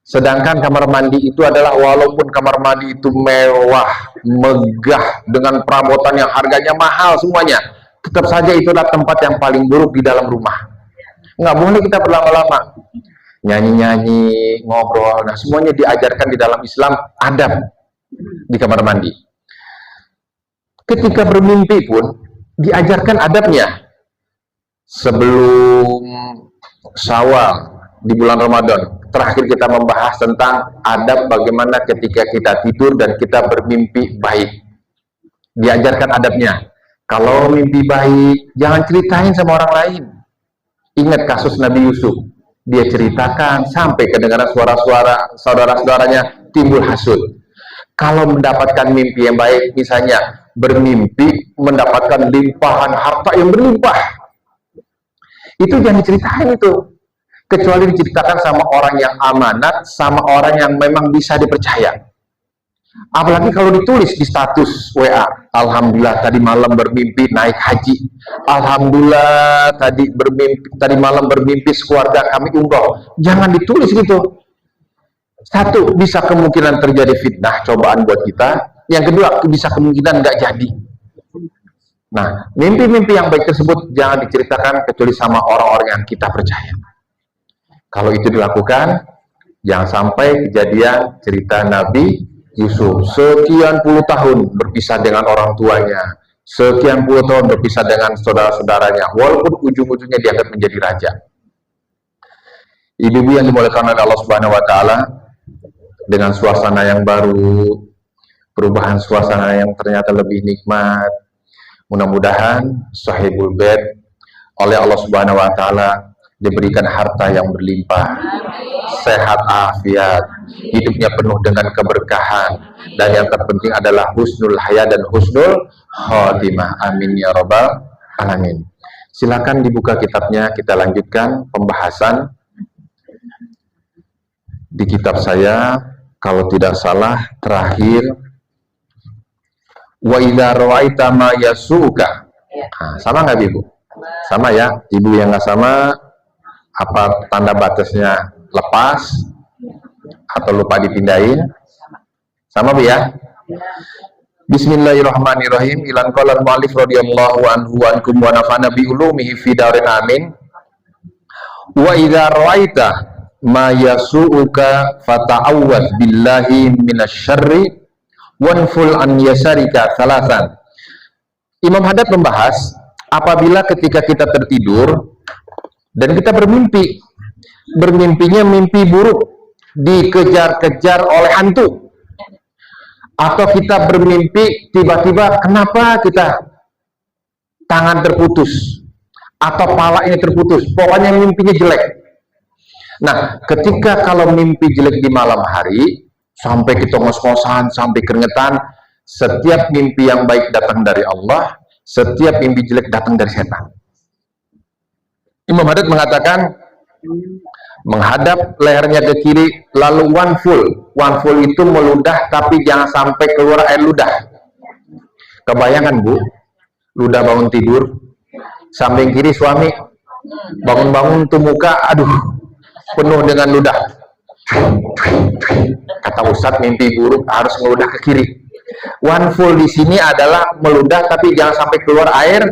Sedangkan kamar mandi itu adalah, walaupun kamar mandi itu mewah, megah, dengan perabotan yang harganya mahal semuanya, tetap saja itu adalah tempat yang paling buruk di dalam rumah. Nggak boleh kita berlama-lama nyanyi-nyanyi, ngobrol. Nah, semuanya diajarkan di dalam Islam adab di kamar mandi. Ketika bermimpi pun diajarkan adabnya. Sebelum Syawal di bulan Ramadan, terakhir kita membahas tentang adab bagaimana ketika kita tidur dan kita bermimpi baik. Diajarkan adabnya. Kalau mimpi baik, jangan ceritain sama orang lain. Ingat kasus Nabi Yusuf. Dia ceritakan sampai kedengaran suara-suara saudara-saudaranya, timbul hasud. Kalau mendapatkan mimpi yang baik, misalnya bermimpi mendapatkan limpahan harta yang berlimpah, itu jangan diceritain itu, kecuali diceritakan sama orang yang amanat, sama orang yang memang bisa dipercaya. Apalagi kalau ditulis di status WA, alhamdulillah tadi malam bermimpi naik haji, alhamdulillah tadi malam bermimpi sekeluarga kami umroh. Jangan ditulis gitu. Satu, bisa kemungkinan terjadi fitnah, cobaan buat kita. Yang kedua, bisa kemungkinan nggak jadi. Nah, mimpi-mimpi yang baik tersebut jangan diceritakan kecuali sama orang-orang yang kita percaya. Kalau itu dilakukan, jangan sampai kejadian cerita Nabi Yusuf. Sekian puluh tahun berpisah dengan orang tuanya. Sekian puluh tahun berpisah dengan saudara-saudaranya. Walaupun ujung-ujungnya dianggap menjadi raja. Ibu-ibu yang dimuliakan oleh Allah Subhanahu wa Ta'ala, dengan suasana yang baru, perubahan suasana yang ternyata lebih nikmat. Mudah-mudahan sahibul bait oleh Allah Subhanahu wa Ta'ala diberikan harta yang berlimpah, sehat afiat, hidupnya penuh dengan keberkahan, dan yang terpenting adalah husnul haya dan husnul khotimah. Amin ya rabbal alamin. Silakan dibuka kitabnya, kita lanjutkan pembahasan di kitab saya. Kalau tidak salah, terakhir, wa idza ra'aita ma yasuka. Nah, sama nggak Ibu? Sama ya. Ibu yang nggak sama, apa tanda batasnya lepas atau lupa dipindahin? Sama Bu ya? Bismillahirrahmanirrahim. Ilan qala al-mu'allif radhiyallahu anhu wa ankum wa nafa'ana bi ulumihi fi darin amin. Wa idza ra'aita ma yasu'uka fata'awwadz billahi minasyarri wanful an yasarika salasan. Imam Haddad membahas apabila ketika kita tertidur dan kita bermimpi, bermimpinya mimpi buruk, dikejar-kejar oleh hantu, atau kita bermimpi tiba-tiba kenapa kita tangan terputus atau pala ini terputus, pokoknya mimpinya jelek. Nah, ketika kalau mimpi jelek di malam hari, sampai kita ngos-ngosan, sampai keringetan, setiap mimpi yang baik datang dari Allah, setiap mimpi jelek datang dari setan. Imam Haddad mengatakan, menghadap lehernya ke kiri, lalu one full itu meludah, tapi jangan sampai keluar air ludah. Kebayangan Bu, ludah bangun tidur, samping kiri suami, bangun-bangun tuh muka, aduh, penuh dengan ludah. Kata Ustadz, mimpi buruk harus meludah ke kiri. One full di sini adalah meludah tapi jangan sampai keluar air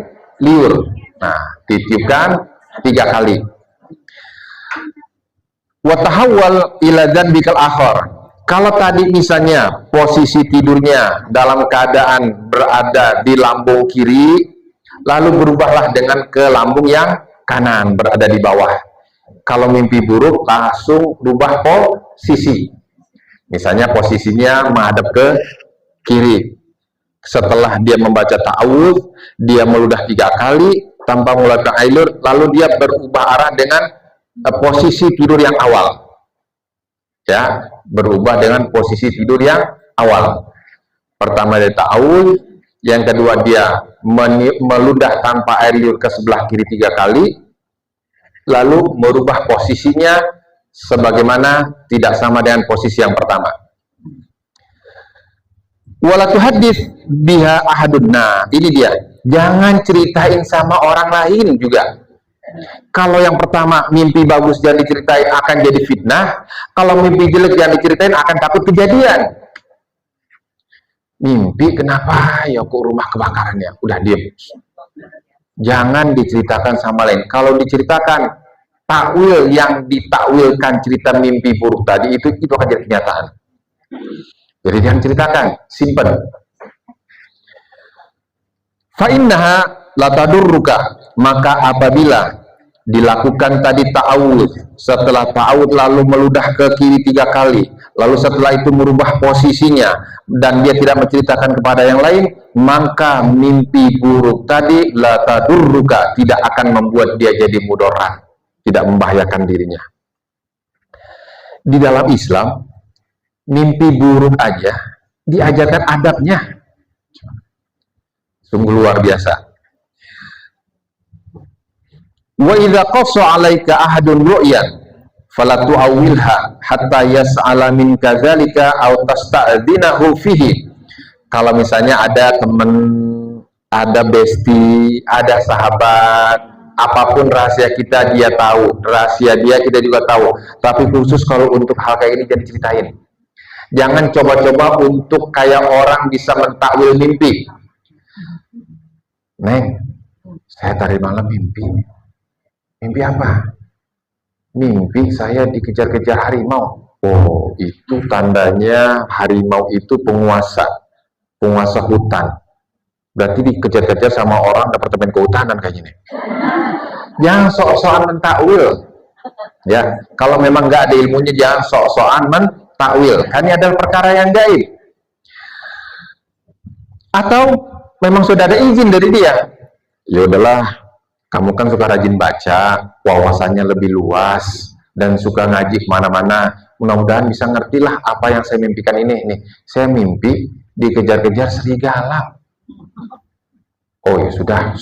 liur. Nah, titipkan 3 kali. Wa tahawwal ila dzanbikal akhar. Kalau tadi misalnya posisi tidurnya dalam keadaan berada di lambung kiri, lalu berubahlah dengan ke lambung yang kanan, berada di bawah. Kalau mimpi buruk langsung rubah posisi. Misalnya posisinya menghadap ke kiri. Setelah dia membaca ta'awudz, dia meludah 3 kali tanpa mengeluarkan air liur, lalu dia berubah arah dengan posisi tidur yang awal. Ya, berubah dengan posisi tidur yang awal. Pertama dia ta'awudz, yang kedua dia meludah tanpa air liur ke sebelah kiri 3 kali, lalu merubah posisinya sebagaimana tidak sama dengan posisi yang pertama. Wala tuhaddits biha ahadun. Nah, ini dia. Jangan ceritain sama orang lain juga. Kalau yang pertama mimpi bagus jangan diceritain, akan jadi fitnah. Kalau mimpi jelek jangan diceritain, akan takut kejadian. Mimpi kenapa ya kok rumah kebakaran ya? Udah diam. Jangan diceritakan sama lain. Kalau diceritakan, takwil yang ditakwilkan cerita mimpi buruk tadi itu akan jadi kenyataan. Jadi jangan ceritakan, simpen. Fa innaha la tadurruka, maka apabila dilakukan tadi ta'awudz, setelah ta'awudz lalu meludah ke kiri 3 kali, lalu setelah itu merubah posisinya dan dia tidak menceritakan kepada yang lain, maka mimpi buruk tadi la tadurruka, tidak akan membuat dia jadi mudarat, tidak membahayakan dirinya. Di dalam Islam, mimpi buruk aja diajarkan adabnya. Sungguh luar biasa. Wa idza qassa 'alaika ahadun ru'yan fala tu'awwilha hatta yas'ala min kadzalika aw tasta'dzinahu fihi. Kalau misalnya ada teman, ada bestie, ada sahabat Apapun rahasia kita dia tahu, rahasia dia kita juga tahu. Tapi khusus kalau untuk hal kayak ini jadi ceritain. Jangan coba-coba untuk kayak orang bisa mentakwil mimpi. Neng, saya tadi malam mimpi. Mimpi apa? Mimpi saya dikejar-kejar harimau. Oh, itu tandanya harimau itu penguasa hutan. Berarti dikejar-kejar sama orang departemen kehutanan kayaknya nih. Jangan sok-sokan mentakwil. Ya, kalau memang nggak ada ilmunya jangan sok-sokan mentakwil. Kan ini adalah perkara yang gaib. Atau memang sudah ada izin dari dia. Ya udahlah, kamu kan suka rajin baca, wawasannya lebih luas dan suka ngaji kemana-mana. Mudah-mudahan bisa ngertilah apa yang saya mimpikan ini. Nih, saya mimpi dikejar-kejar serigala. Oh ya sudah,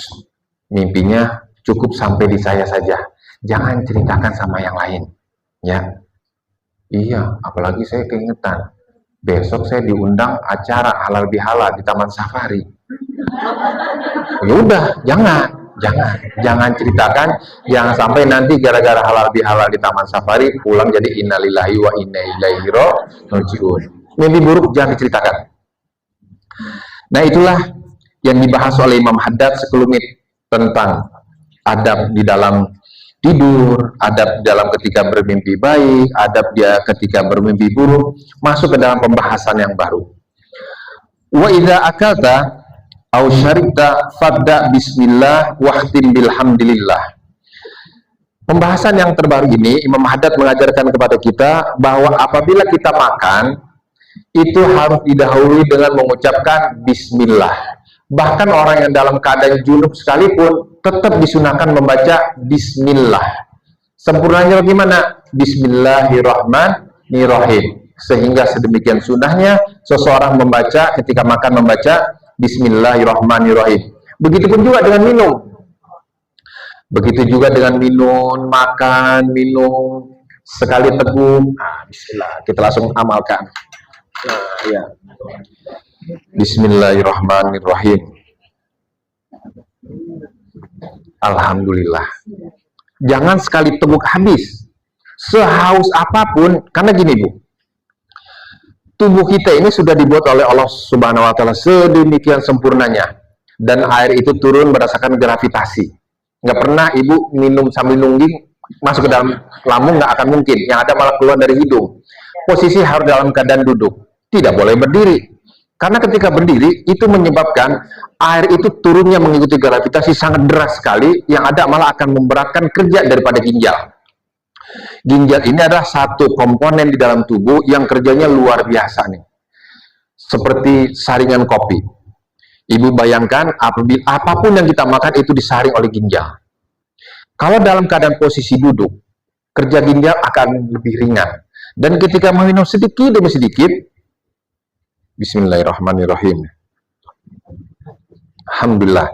mimpinya cukup sampai di saya saja. Jangan ceritakan sama yang lain, ya. Iya, apalagi saya keingetan. Besok saya diundang acara halal bihalal di Taman Safari. Ya udah, jangan ceritakan. Jangan sampai nanti gara-gara halal bihalal di Taman Safari pulang jadi innalillahi wa inna ilaihi raji'un. Mimpi buruk jangan diceritakan. Nah itulah yang dibahas oleh Imam Haddad sekelumit tentang adab di dalam tidur, adab dalam ketika bermimpi baik, adab dia ketika bermimpi buruk, masuk ke dalam pembahasan yang baru. Wa idza akalta aw syaribta fabda bismillah wahtim bilhamdilillah. Pembahasan yang terbaru ini Imam Haddad mengajarkan kepada kita bahwa apabila kita makan itu harus didahului dengan mengucapkan bismillah. Bahkan orang yang dalam keadaan junub sekalipun tetap disunahkan membaca bismillah. Sempurnanya bagaimana? Bismillahirrahmanirrahim. Sehingga sedemikian sunahnya seseorang membaca ketika makan membaca bismillahirrahmanirrahim. Begitupun juga dengan minum. Begitu juga dengan minum, makan, minum sekali teguk. Nah, bismillah. Kita langsung amalkan. Nah, ya. Bismillahirrahmanirrahim. Alhamdulillah. Jangan sekali teguk habis. Sehaus apapun, karena gini Bu. Tubuh kita ini sudah dibuat oleh Allah Subhanahu wa taala sedemikian sempurnanya. Dan air itu turun berdasarkan gravitasi. Nggak pernah Ibu minum sambil nungging masuk ke dalam lambung, nggak akan mungkin. Yang ada malah keluar dari hidung. Posisi harus dalam keadaan duduk. Tidak boleh berdiri. Karena ketika berdiri, itu menyebabkan air itu turunnya mengikuti gravitasi sangat deras sekali, yang ada malah akan memberatkan kerja daripada ginjal. Ginjal ini adalah satu komponen di dalam tubuh yang kerjanya luar biasa nih. Seperti saringan kopi. Ibu bayangkan, apabila apapun yang kita makan itu disaring oleh ginjal. Kalau dalam keadaan posisi duduk, kerja ginjal akan lebih ringan. Dan ketika meminum sedikit demi sedikit, bismillahirrahmanirrahim. Alhamdulillah.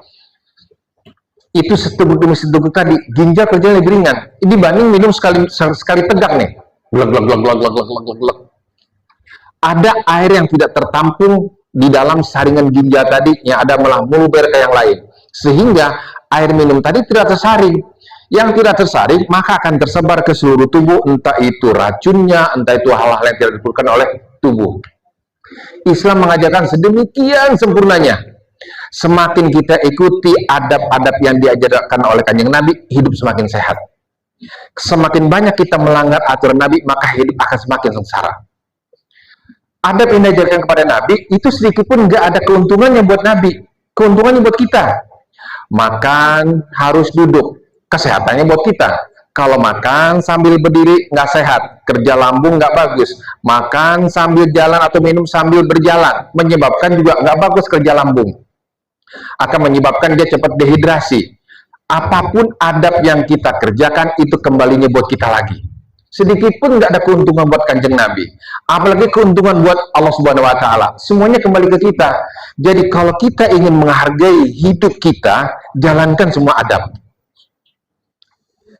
Itu seteguk demi seteguk tadi, ginjal kerjanya lebih ringan. Ini banding minum sekali tegak nih. Glek, glek, glek, glek, glek, glek, glek, glek. Ada air yang tidak tertampung di dalam saringan ginjal tadi, yang ada malah meluber ke yang lain. Sehingga air minum tadi tidak tersaring. Yang tidak tersaring, maka akan tersebar ke seluruh tubuh, entah itu racunnya, entah itu hal-hal yang tidak diperlukan oleh tubuh. Islam mengajarkan sedemikian sempurnanya. Semakin kita ikuti adab-adab yang diajarkan oleh Kanjeng Nabi, hidup semakin sehat. Semakin banyak kita melanggar aturan Nabi, maka hidup akan semakin sengsara. Adab yang diajarkan kepada Nabi, itu sedikit pun nggak ada keuntungannya buat Nabi. Keuntungannya buat kita. Makan harus duduk. Kesehatannya buat kita. Kalau makan sambil berdiri nggak sehat, kerja lambung nggak bagus. Makan sambil jalan atau minum sambil berjalan, menyebabkan juga nggak bagus kerja lambung. Akan menyebabkan dia cepat dehidrasi. Apapun adab yang kita kerjakan, itu kembalinya buat kita lagi. Sedikit pun nggak ada keuntungan buat Kanjeng Nabi. Apalagi keuntungan buat Allah Subhanahu wa taala. Semuanya kembali ke kita. Jadi kalau kita ingin menghargai hidup kita, jalankan semua adab.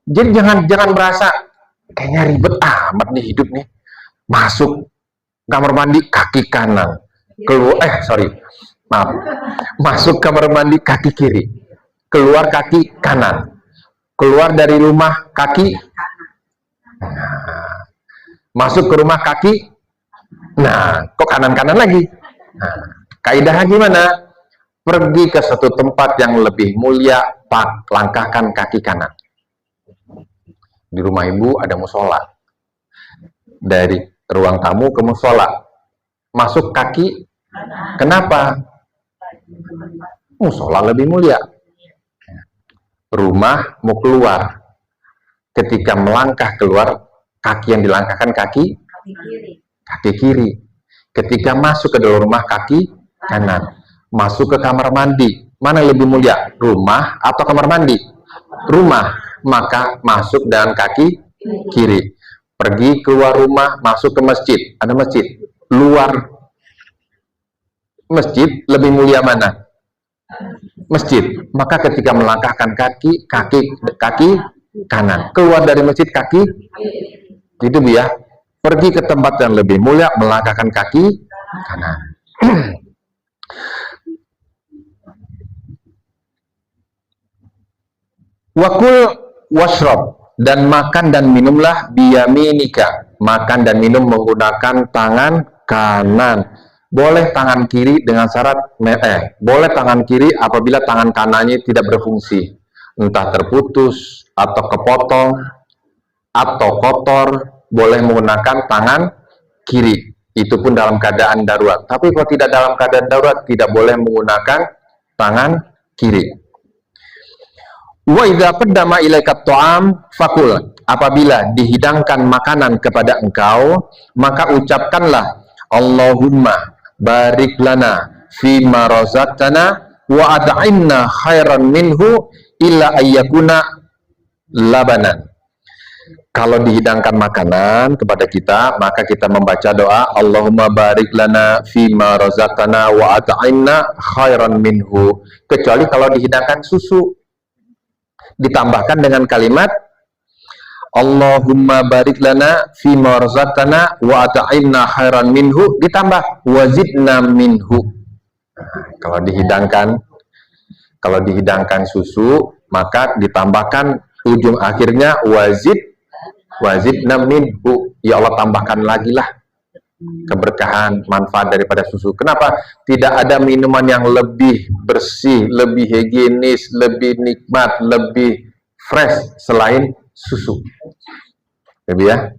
Jadi jangan merasa kayaknya ribet amat nih hidup nih. Masuk kamar mandi kaki kanan, keluar masuk kamar mandi kaki kiri, keluar kaki kanan. keluar dari rumah kaki, nah, masuk ke rumah kaki, nah kok kanan-kanan lagi. Nah, kaidahnya gimana? Pergi ke satu tempat yang lebih mulia, langkahkan kaki kanan. Di rumah ibu ada musola, dari ruang tamu ke musola, masuk kaki, kenapa? Musola lebih mulia. Rumah mau keluar, ketika melangkah keluar, kaki yang dilangkahkan kaki kiri. Ketika masuk ke dalam rumah, kaki kanan. Masuk ke kamar mandi, mana yang lebih mulia? Rumah atau kamar mandi? Rumah, maka masuk dengan kaki kiri. Pergi keluar rumah, masuk ke masjid, ada masjid. Luar masjid, lebih mulia mana? Masjid. Maka ketika melangkahkan kaki kanan. Keluar dari masjid, kaki itu dia. Pergi ke tempat yang lebih mulia, melangkahkan kaki kanan. Wakul washrab, dan makan dan minumlah biyaminika, makan dan minum menggunakan tangan kanan. Boleh tangan kiri dengan syarat boleh tangan kiri apabila tangan kanannya tidak berfungsi, entah terputus atau kepotong atau kotor, boleh menggunakan tangan kiri. Itu pun dalam keadaan darurat. Tapi kalau tidak dalam keadaan darurat, tidak boleh menggunakan tangan kiri. Wa idza qaddama ilaika ta'am fakul, apabila dihidangkan makanan kepada engkau, maka ucapkanlah Allahumma barik lana fi ma razaqtana wa at'imna khairan minhu illa ayyakuna labanan. Kalau dihidangkan makanan kepada kita, maka kita membaca doa Allahumma barik lana fi ma razaqtana wa at'imna khairan minhu, kecuali kalau dihidangkan susu, ditambahkan dengan kalimat Allahumma barik lana fi ma razaqtana wa at'imna khairan minhu, ditambah wazidna minhu. Kalau dihidangkan susu, maka ditambahkan ujung akhirnya wazidna minhu, ya Allah tambahkan lagi lah keberkahan, manfaat daripada susu. Kenapa? Tidak ada minuman yang lebih bersih, lebih higienis, lebih nikmat, lebih fresh selain susu. Jadi ya.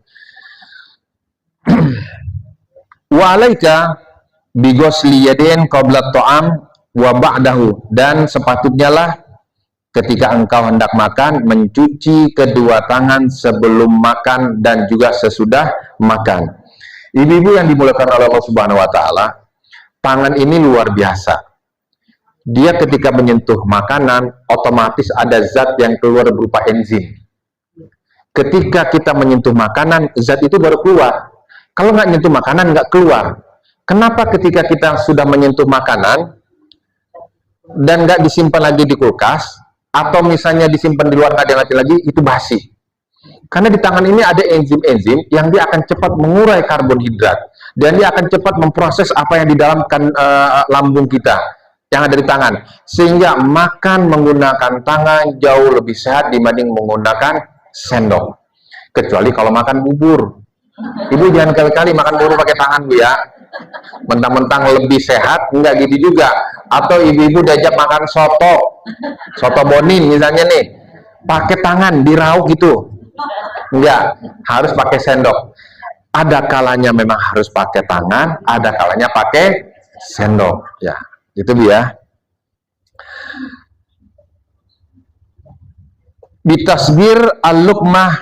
Wa alaika bi ghusli yadain qabla ta'am wa ba'dahu, dan sepatutnya lah ketika engkau hendak makan, mencuci kedua tangan sebelum makan dan juga sesudah makan. Ibu-ibu yang dimuliakan oleh Allah Subhanahu wa taala, tangan ini luar biasa. Dia ketika menyentuh makanan, otomatis ada zat yang keluar berupa enzim. Ketika kita menyentuh makanan, zat itu baru keluar. Kalau nggak nyentuh makanan, nggak keluar. Kenapa ketika kita sudah menyentuh makanan dan nggak disimpan lagi di kulkas, atau misalnya disimpan di luar nggak diangkat lagi, itu basi? Karena di tangan ini ada enzim-enzim yang dia akan cepat mengurai karbohidrat, dan dia akan cepat memproses apa yang di dalam lambung kita yang ada di tangan, sehingga makan menggunakan tangan jauh lebih sehat dibanding menggunakan sendok. Kecuali kalau makan bubur. Ibu jangan kali-kali makan bubur pakai tangan, Bu ya. Mentang-mentang lebih sehat, enggak gitu juga. Atau ibu-ibu diajak makan soto bonin misalnya nih, pakai tangan diraup gitu. Enggak, harus pakai sendok. Ada kalanya memang harus pakai tangan, ada kalanya pakai sendok. Ya, itu dia. Bitasbir al-luqmah,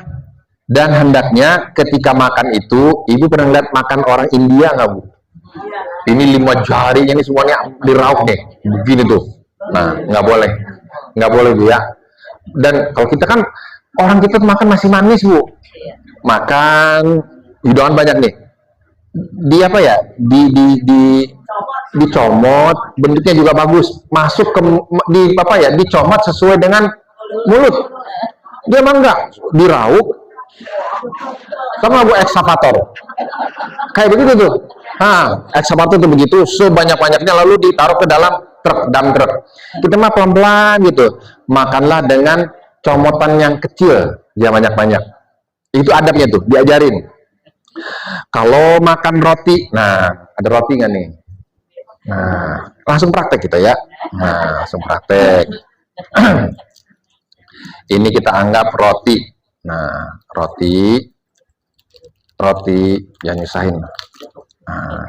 dan hendaknya ketika makan itu, ibu pernah lihat makan orang India nggak, Bu? Ini 5 jari, ini semuanya diraup nih, begini tuh. Nah, nggak boleh Bu ya. Dan kalau kita kan, orang kita makan masih manis, Bu. Makan hidangan banyak nih. Di apa ya? Dicomot, bentuknya juga bagus. Masuk ke dicomot sesuai dengan mulut. Dia mah enggak diraup. Sama Bu ekskavator. Kayak begitu tuh. Ekskavator tuh begitu, sebanyak-banyaknya lalu ditaruh ke dalam truk, dump truk. Kita mah pelan-pelan gitu. Makanlah dengan comotan yang kecil, ya banyak-banyak. Itu adabnya tuh, diajarin. Kalau makan roti, nah ada roti nggak nih? Nah, langsung praktek kita ya. Nah, langsung praktek. Ini kita anggap roti. Nah, roti yang nyusahin. Nah,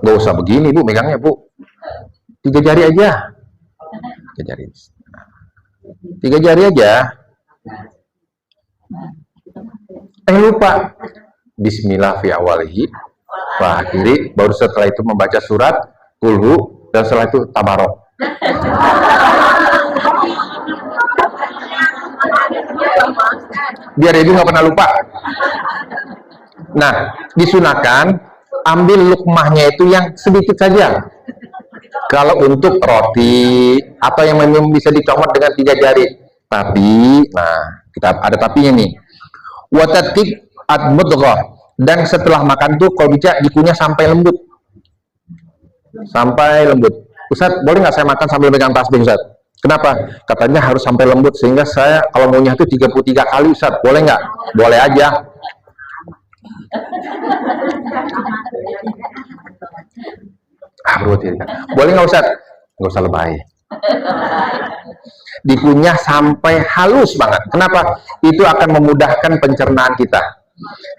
nggak usah begini Bu, megangnya Bu. 3 jari aja. 3 jari. 3 jari aja. Lupa. Bismillah fi awalihi wa akhiri, baru setelah itu membaca surat kulhu, dan setelah itu tabarok. Biar ibu nggak pernah lupa. Nah, disunahkan ambil lukmahnya itu yang sedikit saja. Kalau untuk roti atau yang memang bisa dicomot dengan 3 jari. Tapi, nah kita ada tapinya nih. Watatik ad-mudghah, dan setelah makan tuh kalau bisa dikunyah sampai lembut. Sampai lembut. Ustaz, boleh nggak saya makan sambil pegang tasbih Ustaz? Kenapa? Katanya harus sampai lembut, sehingga saya kalau ngunyah itu 33 kali Ustaz. Boleh nggak? Boleh aja. Boleh nggak Ustaz? Nggak usah lebay. Dikunyah sampai halus banget. Kenapa? Itu akan memudahkan pencernaan kita.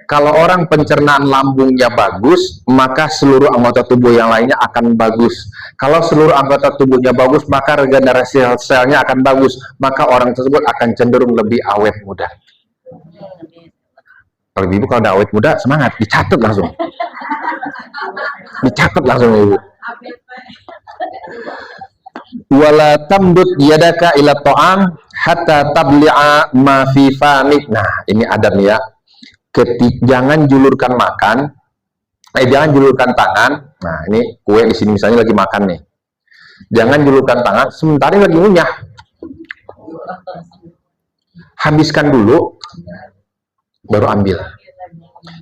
Kalau orang pencernaan lambungnya bagus, maka seluruh anggota tubuh yang lainnya akan bagus. Kalau seluruh anggota tubuhnya bagus, maka regenerasi selnya akan bagus. Maka orang tersebut akan cenderung lebih awet muda. Kalau ibu kalau udah awet muda, semangat, dicatat langsung. Dicatat langsung ibu. Wala tamdud yadaka ila ta'am hatta tabli'a ma fi famik. Nah, ini adab nih ya. Jangan julurkan makan, jangan julurkan tangan. Nah, ini kue di sini misalnya lagi makan nih. Jangan julurkan tangan sementara lagi ngunyah. Habiskan dulu, baru ambil.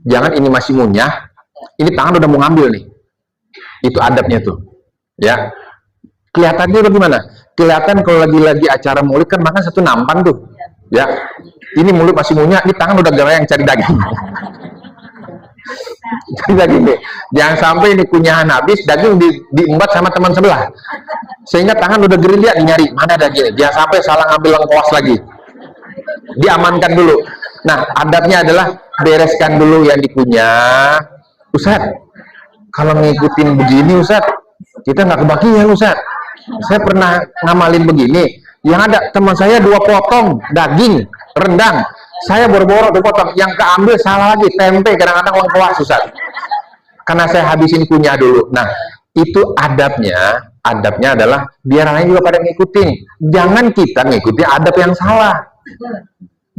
Jangan ini masih ngunyah, ini tangan udah mau ngambil nih. Itu adabnya tuh, ya. Kelihatannya bagaimana? Kelihatan kalau lagi acara maulid kan makan satu nampan tuh, ya. Ini mulut masih ngunyah, ini tangan udah gerayang cari daging. Cari daging deh. Jangan sampai ini kunyahan habis, daging diembat sama teman sebelah. Sehingga tangan udah gerilya nyari, mana dagingnya. Jangan sampai salah ngambil lengkuas lagi. Diamankan dulu. Nah, adabnya adalah bereskan dulu yang dikunyah. Ustaz, kalau ngikutin begini Ustaz, kita nggak kebagian Ustaz. Saya pernah ngamalin begini. Yang ada teman saya 2 potong daging rendang, saya boro-boro 2 potong, yang keambil salah lagi tempe, kadang-kadang lengkuas Ustaz, karena saya habisin kunyah dulu. Nah, itu adabnya adalah biar lain juga pada ngikutin. Jangan kita ngikutin adab yang salah,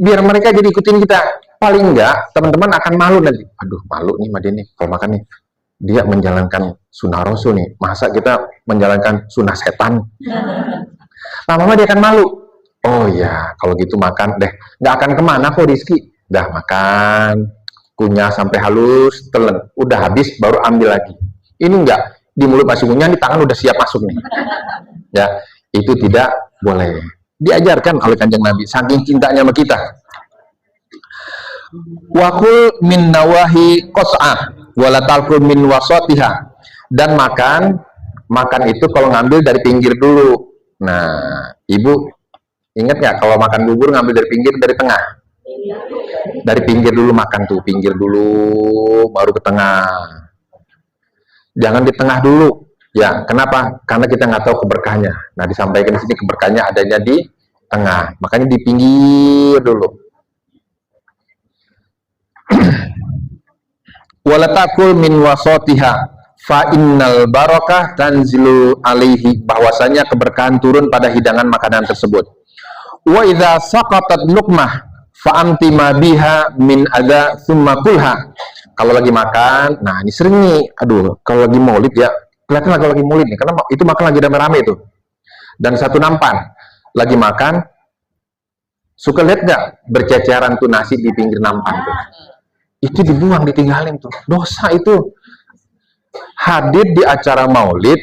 biar mereka jadi ikutin kita. Paling enggak teman-teman akan malu nanti. Aduh, malu nih Made nih kalau makan nih, dia menjalankan sunnah Rasul nih, masa kita menjalankan sunnah setan. Lama-lama dia akan malu. Oh ya, kalau gitu makan deh. Nggak akan kemana kok Rizky. Dah makan, kunyah sampai halus, telan. Udah habis, baru ambil lagi. Ini enggak, di mulut masih kunyah, di tangan udah siap masuk nih. Ya, itu tidak boleh. Diajarkan oleh Kanjeng Nabi, saking cintanya sama kita. Wakul min nawahi qas'ah, wala talkul min wasatiha. Dan makan itu kalau ngambil dari pinggir dulu. Nah, ibu ingat nggak kalau makan bubur ngambil dari pinggir, dari tengah? Dari pinggir dulu makan tuh, pinggir dulu, baru ke tengah. Jangan di tengah dulu. Ya, kenapa? Karena kita nggak tahu keberkahnya. Nah, disampaikan di sini keberkahnya adanya di tengah. Makanya di pinggir dulu. Walatakul min wasatiha fa innal barakah tanzilu alaihi, bahwasanya keberkahan turun pada hidangan makanan tersebut. Wa idza saqatat luqmah fa amtima biha min adza tsumma kulha. Kalau lagi makan, nah ini sering nih, aduh, kalau lagi maulid ya, kelihatan kalau lagi maulid nih, karena itu makan lagi rame-rame itu. Dan satu nampan, lagi makan, suka lihat nggak berceceran tuh nasi di pinggir nampan tuh. Itu dibuang, ditinggalin tuh. Dosa itu. Hadir di acara maulid,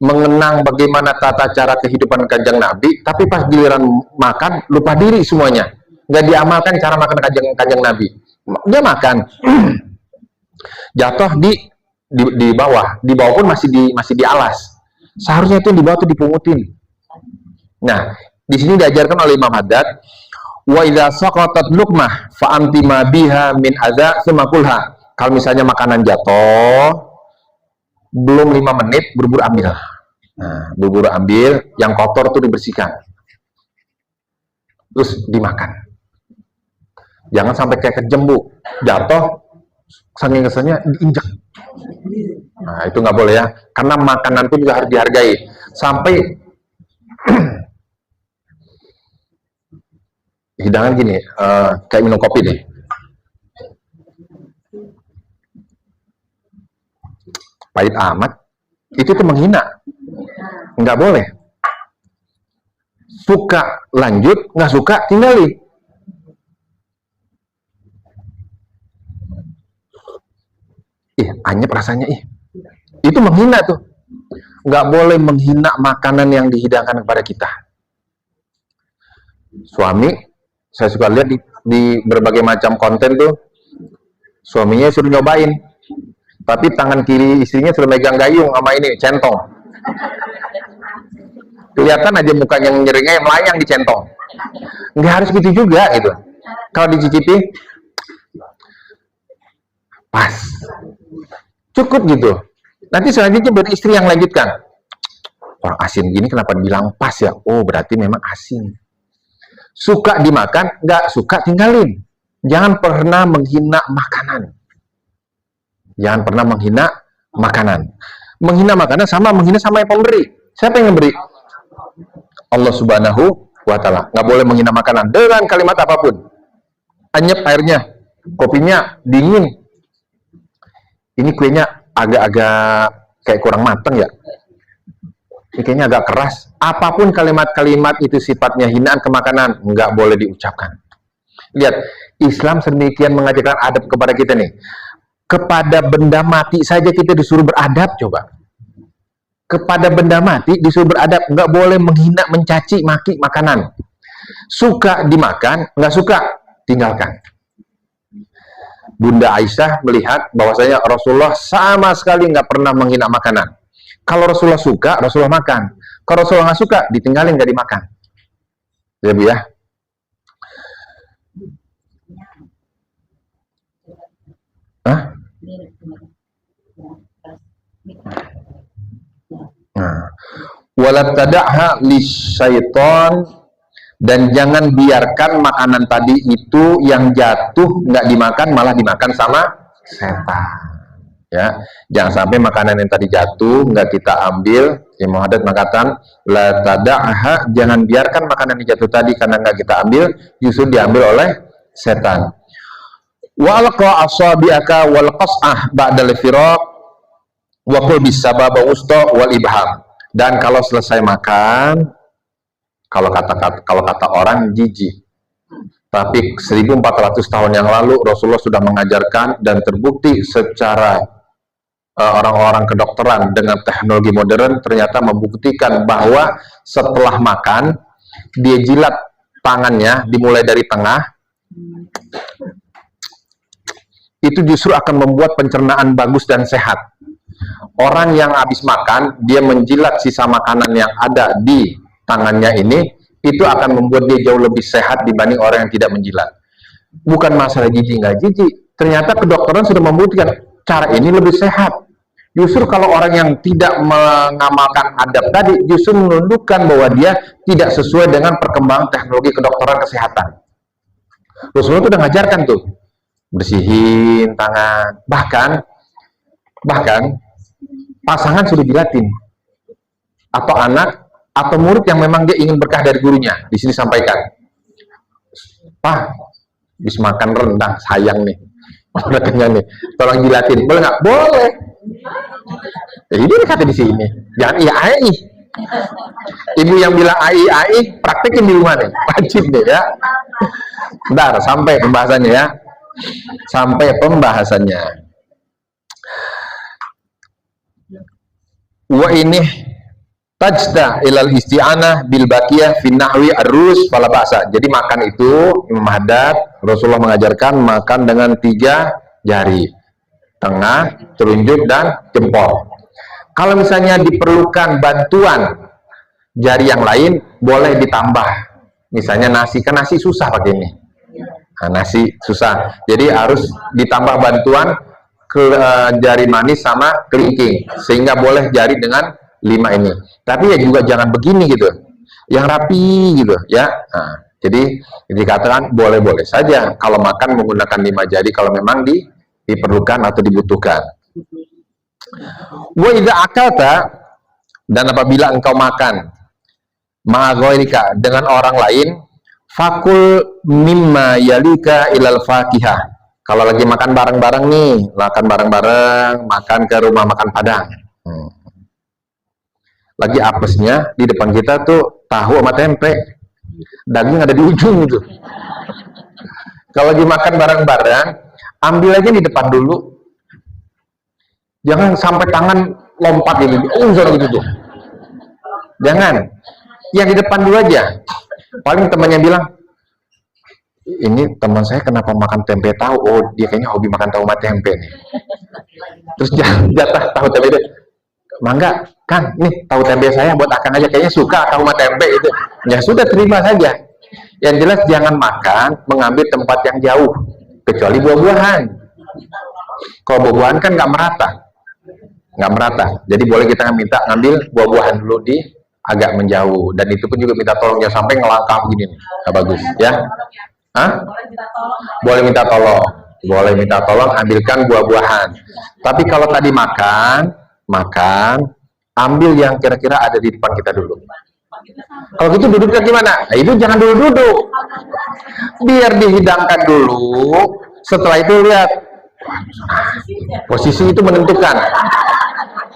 mengenang bagaimana tata cara kehidupan Kanjeng Nabi, tapi pas giliran makan lupa diri semuanya, nggak diamalkan cara makan Kanjeng Nabi. Dia makan, jatuh di bawah pun masih di alas. Seharusnya itu yang di bawah itu dipungutin. Nah, di sini diajarkan oleh Imam Haddad, wa idza saqatat luqmah fa antima biha min adza tsumma kulha. Kalau misalnya makanan jatuh belum 5 menit, buru-buru ambil. Nah, buru-buru ambil, yang kotor tuh dibersihkan. Terus dimakan. Jangan sampai kayak kejembu, jatuh, saking keselnya diinjak. Nah, itu nggak boleh ya, karena makanan pun juga harus dihargai. Sampai hidangan gini, kayak minum kopi deh. Pahit amat, itu tuh menghina. Nggak boleh. Suka lanjut, nggak suka tinggalin. Anyep rasanya, itu menghina tuh. Nggak boleh menghina makanan yang dihidangkan kepada kita. Suami, saya suka lihat di berbagai macam konten tuh, suaminya suruh nyobain, tapi tangan kiri istrinya sudah megang gayung sama ini, centong. Kelihatan aja mukanya yang nyeringnya melayang di centong. Nggak harus gitu juga gitu. Kalau dicicipi, pas. Cukup gitu. Nanti selanjutnya baru istri yang lanjutkan. Orang asin gini kenapa bilang pas ya? Oh, berarti memang asin. Suka dimakan, nggak suka tinggalin. Jangan pernah menghina makanan. Jangan pernah menghina makanan. Menghina makanan sama menghina sama yang pemberi. Siapa yang memberi? Allah Subhanahu wa Ta'ala. Nggak boleh menghina makanan dengan kalimat apapun. Anyep airnya, kopinya dingin. Ini kuenya agak-agak kayak kurang matang ya. Ini kayaknya agak keras. Apapun kalimat-kalimat itu sifatnya hinaan ke makanan, nggak boleh diucapkan. Lihat, Islam sedemikian mengajarkan adab kepada kita nih. Kepada benda mati saja kita disuruh beradab, coba. Kepada benda mati disuruh beradab, nggak boleh menghina, mencaci, maki makanan. Suka dimakan, nggak suka tinggalkan. Bunda Aisyah melihat bahwasanya Rasulullah sama sekali nggak pernah menghina makanan. Kalau Rasulullah suka, Rasulullah makan. Kalau Rasulullah nggak suka, ditinggalin, nggak dimakan. Ya Bu ya. Hah? Nah, walat tada'ha lisyaiton, dan jangan biarkan makanan tadi itu yang jatuh nggak dimakan, malah dimakan sama setan. Ya, jangan sampai makanan yang tadi jatuh nggak kita ambil. Imam Haddad mengatakan, la tada'ha, jangan biarkan makanan yang jatuh tadi karena nggak kita ambil, justru diambil oleh setan. Wa alqa asabi'aka wal qas'ah ba'dal firaq wa qul bis sababa wusta wal ibham. Dan kalau selesai makan, kalau kata orang jijik. Tapi 1400 tahun yang lalu Rasulullah sudah mengajarkan dan terbukti secara orang-orang kedokteran dengan teknologi modern ternyata membuktikan bahwa setelah makan dia jilat tangannya dimulai dari tengah, itu justru akan membuat pencernaan bagus dan sehat. Orang yang habis makan dia menjilat sisa makanan yang ada di tangannya ini, itu akan membuat dia jauh lebih sehat dibanding orang yang tidak menjilat. Bukan masalah jijik nggak jijik, ternyata kedokteran sudah membuktikan cara ini lebih sehat. Justru kalau orang yang tidak mengamalkan adab tadi, justru menunjukkan bahwa dia tidak sesuai dengan perkembangan teknologi kedokteran kesehatan. Rasulullah itu udah ngajarkan tuh, bersihin tangan, bahkan pasangan sudah dilatih, atau anak atau murid yang memang dia ingin berkah dari gurunya. Di sini sampaikan, Pak, habis makan rendang, sayang nih, udah kenyang nih, tolong jilatin, boleh nggak? Boleh. Jadi dia kata di sini, jangan iya ai. Ibu yang bilang ai, praktekin di rumah nih, wajib deh ya. Bentar, sampai pembahasannya ya, sampai pembahasannya. Wa ini tajda ilal isti'anah bil baqiyah fi nahwi ar-rus fala ba'sa. Jadi makan itu Imam Haddad Rasulullah mengajarkan makan dengan 3 jari, tengah, telunjuk dan jempol. Kalau misalnya diperlukan bantuan jari yang lain boleh ditambah. Misalnya nasi, kan nasi susah pakai ini. Nah, nasi susah. Jadi harus ditambah bantuan ke jari manis sama kelingking sehingga boleh jari dengan 5 ini. Tapi ya juga jangan begini gitu, yang rapi gitu ya. Nah, jadi dikatakan boleh-boleh saja kalau makan menggunakan 5 jari kalau memang diperlukan atau dibutuhkan. Wa idza akalta, dan apabila engkau makan ma'aghairika dengan orang lain, fakul mimma yalika ilal fakihah. Kalau lagi makan bareng-bareng nih, makan bareng-bareng, makan ke rumah makan Padang. Lagi apesnya di depan kita tuh tahu sama tempe, daging ada di ujung itu. Kalau lagi makan bareng-bareng, ambil aja di depan dulu, jangan sampai tangan lompat gitu, gitu tuh. Jangan, yang di depan dulu aja. Paling temannya bilang, ini teman saya kenapa makan tempe tahu? Oh, dia kayaknya hobi makan tahu sama tempe nih. Terus jatah tahu tempe dia, mangga, Kang, nih tahu tempe saya buat Akang aja, kayaknya suka tahu sama tempe itu. Ya sudah, terima saja. Yang jelas jangan makan mengambil tempat yang jauh, kecuali buah-buahan. Kalau buah-buahan kan nggak merata. Jadi boleh kita minta ngambil buah-buahan dulu di agak menjauh, dan itu pun juga minta tolong, jangan sampai ngelangkah begini, nggak bagus ya. Hah? Boleh minta tolong ambilkan buah-buahan. Tapi kalau tadi makan, ambil yang kira-kira ada di depan kita dulu. Kalau gitu duduknya gimana? Nah, itu jangan duduk, biar dihidangkan dulu. Setelah itu lihat, posisi itu menentukan.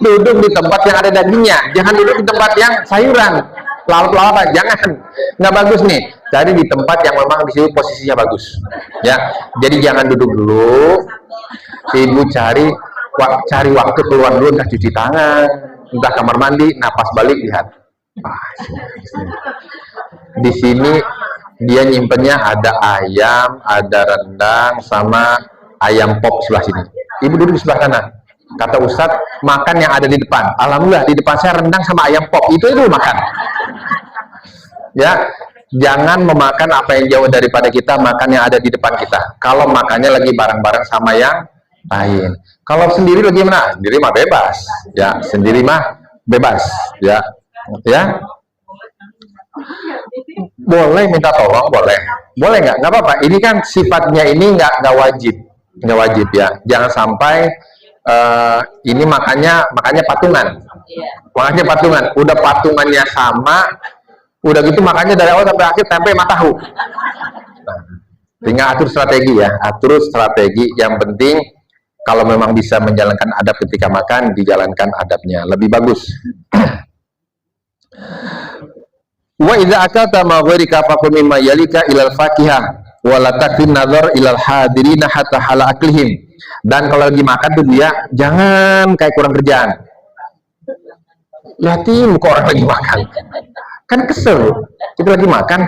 Duduk di tempat yang ada dagingnya, jangan duduk di tempat yang sayuran, lalat-lalat, jangan, nggak bagus nih. Cari di tempat yang memang di situ posisinya bagus, ya. Jadi jangan duduk dulu, ibu cari waktu keluar dulu, entah cuci tangan, entah kamar mandi, napas balik, lihat. Di sini dia nyimpennya ada ayam, ada rendang, sama ayam pop sebelah sini. Ibu duduk di sebelah sana. Kata Ustadz, makan yang ada di depan. Alhamdulillah, di depan saya rendang sama ayam pop. Itu makan. Ya, jangan memakan apa yang jauh daripada kita, makan yang ada di depan kita. Kalau makannya lagi bareng-bareng sama yang lain. Kalau sendiri lagi mana? Sendiri mah bebas. Ya, sendiri mah bebas. Ya, ya. Boleh minta tolong, boleh nggak apa-apa. Ini kan sifatnya ini nggak wajib ya. Jangan sampai ini makanya patungan. Udah patungannya sama, udah gitu makanya dari awal sampai akhir tempe sama tahu. Nah, tinggal atur strategi. Yang penting kalau memang bisa menjalankan adab ketika makan, dijalankan adabnya lebih bagus. Wa idza akalta ma ghairika fakul mimma yalika ilal fakihah wa la takfin nazar ilal hadirina hatta hala aklihim. Dan kalau lagi makan tuh dia jangan kayak kurang kerjaan. Lihatin muka orang lagi makan, kan kesel. Kita lagi makan,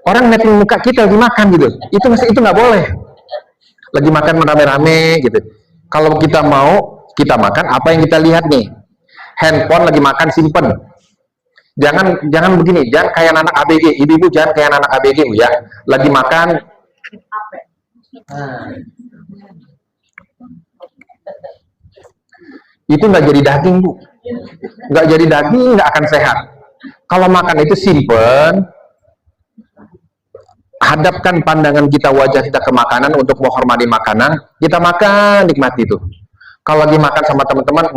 orang ngeliatin muka kita lagi makan gitu. Itu nggak boleh. Lagi makan rame-rame gitu. Kalau kita mau kita makan, apa yang kita lihat nih? Handphone lagi makan, simpen. Jangan begini, jangan kayak anak ABG. Ibu-ibu jangan kayak anak ABG ya. Lagi makan. Itu nggak jadi daging, Bu. Nggak jadi daging, nggak akan sehat. Kalau makan itu simpen, hadapkan pandangan kita, wajah kita ke makanan untuk menghormati makanan, kita makan, nikmati itu. Kalau lagi makan sama teman-teman,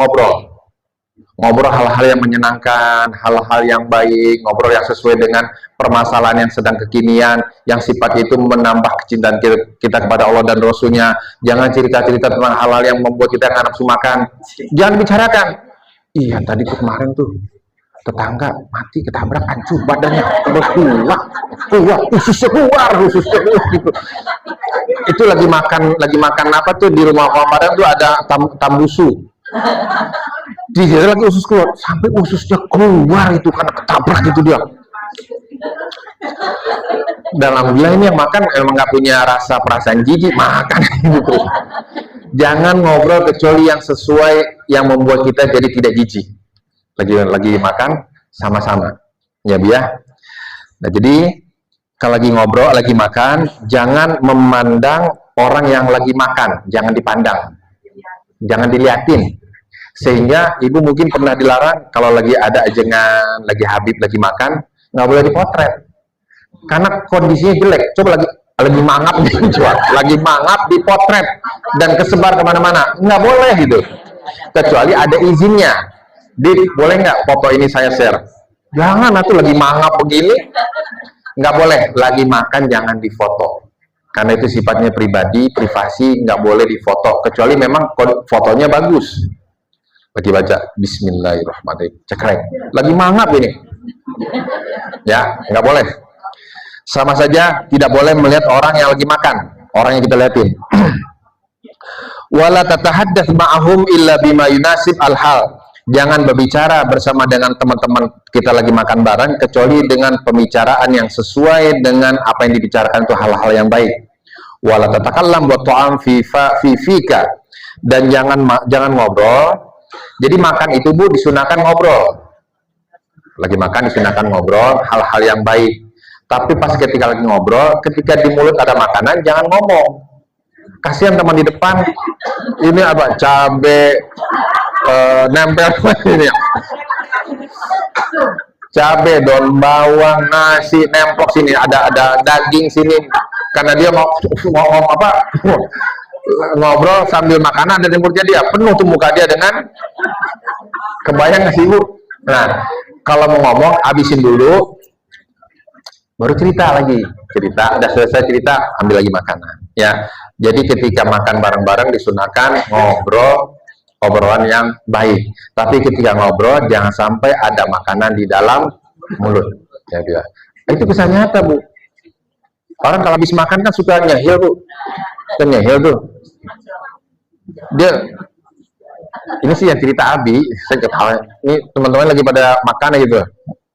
ngobrol hal-hal yang menyenangkan, hal-hal yang baik, ngobrol yang sesuai dengan permasalahan yang sedang kekinian, yang sifat itu menambah kecintaan kita kepada Allah dan Rasulnya. Jangan cerita-cerita tentang hal-hal yang membuat kita nggak nafsu makan. Jangan bicarakan, iya tadi tuh kemarin tuh tetangga mati ketabrak, hancur badannya, terus keluar, ususnya keluar gitu. Itu lagi makan apa tuh di rumah Padang tuh ada tambusu. Dia lagi usus keluar, sampai ususnya keluar itu karena ketabrak itu dia. Dan alhamdulillah ini yang makan emang nggak punya rasa perasaan jijik, makan gitu. Jangan ngobrol kecuali yang sesuai yang membuat kita jadi tidak jijik. Lagi makan sama-sama, ya Bu ya. Nah, jadi kalau lagi ngobrol, lagi makan, jangan memandang orang yang lagi makan, jangan dipandang, jangan diliatin. Sehingga ibu mungkin pernah dilarang kalau lagi ada ajengan, lagi Habib, lagi makan, nggak boleh dipotret. Karena kondisinya jelek. Coba lagi mangap dijual, lagi mangap dipotret dan kesebar kemana-mana, nggak boleh gitu. Kecuali ada izinnya. Boleh nggak foto ini saya share? Jangan, nanti lagi mangap begini, nggak boleh. Lagi makan jangan difoto. Karena itu sifatnya pribadi, privasi, nggak boleh difoto. Kecuali memang fotonya bagus. Lagi baca Bismillahirrahmanirrahim, cekrek, lagi mangap ini, ya nggak boleh. Sama saja tidak boleh melihat orang yang lagi makan, orang yang kita lihatin. Wala tatahaddath ma'ahum illa bima yunasib al-hal. Jangan berbicara bersama dengan teman-teman kita lagi makan bareng kecuali dengan pembicaraan yang sesuai dengan apa yang dibicarakan itu hal-hal yang baik. Wala tatakallam wa ta'am fi fika. Dan jangan ngobrol. Jadi makan itu Bu disunahkan ngobrol. Lagi makan disunahkan ngobrol hal-hal yang baik. Tapi pas ketika lagi ngobrol, ketika di mulut ada makanan jangan ngomong. Kasihan teman di depan, ini apa? Cabe nempel ini. Cabe, daun bawang, nasi nemplok sini, ada daging sini. Karena dia mau apa? Ngobrol sambil makanan dan mulutnya dia penuh tuh muka dia dengan kebayang nggak sih Bu? Nah, kalau mau ngomong habisin dulu, baru cerita lagi. Cerita, udah selesai cerita, ambil lagi makanan. Ya, jadi ketika makan bareng-bareng disunahkan ngobrol, obrolan yang baik. Tapi ketika ngobrol jangan sampai ada makanan di dalam mulut. Ya, dia. Itu kisah nyata Bu. Orang kalau habis makan kan suka nyehil Bu. Kan nyehil tuh. Dia ini sih yang cerita Abi, saya ketawa. Ini teman-teman lagi pada makan gitu.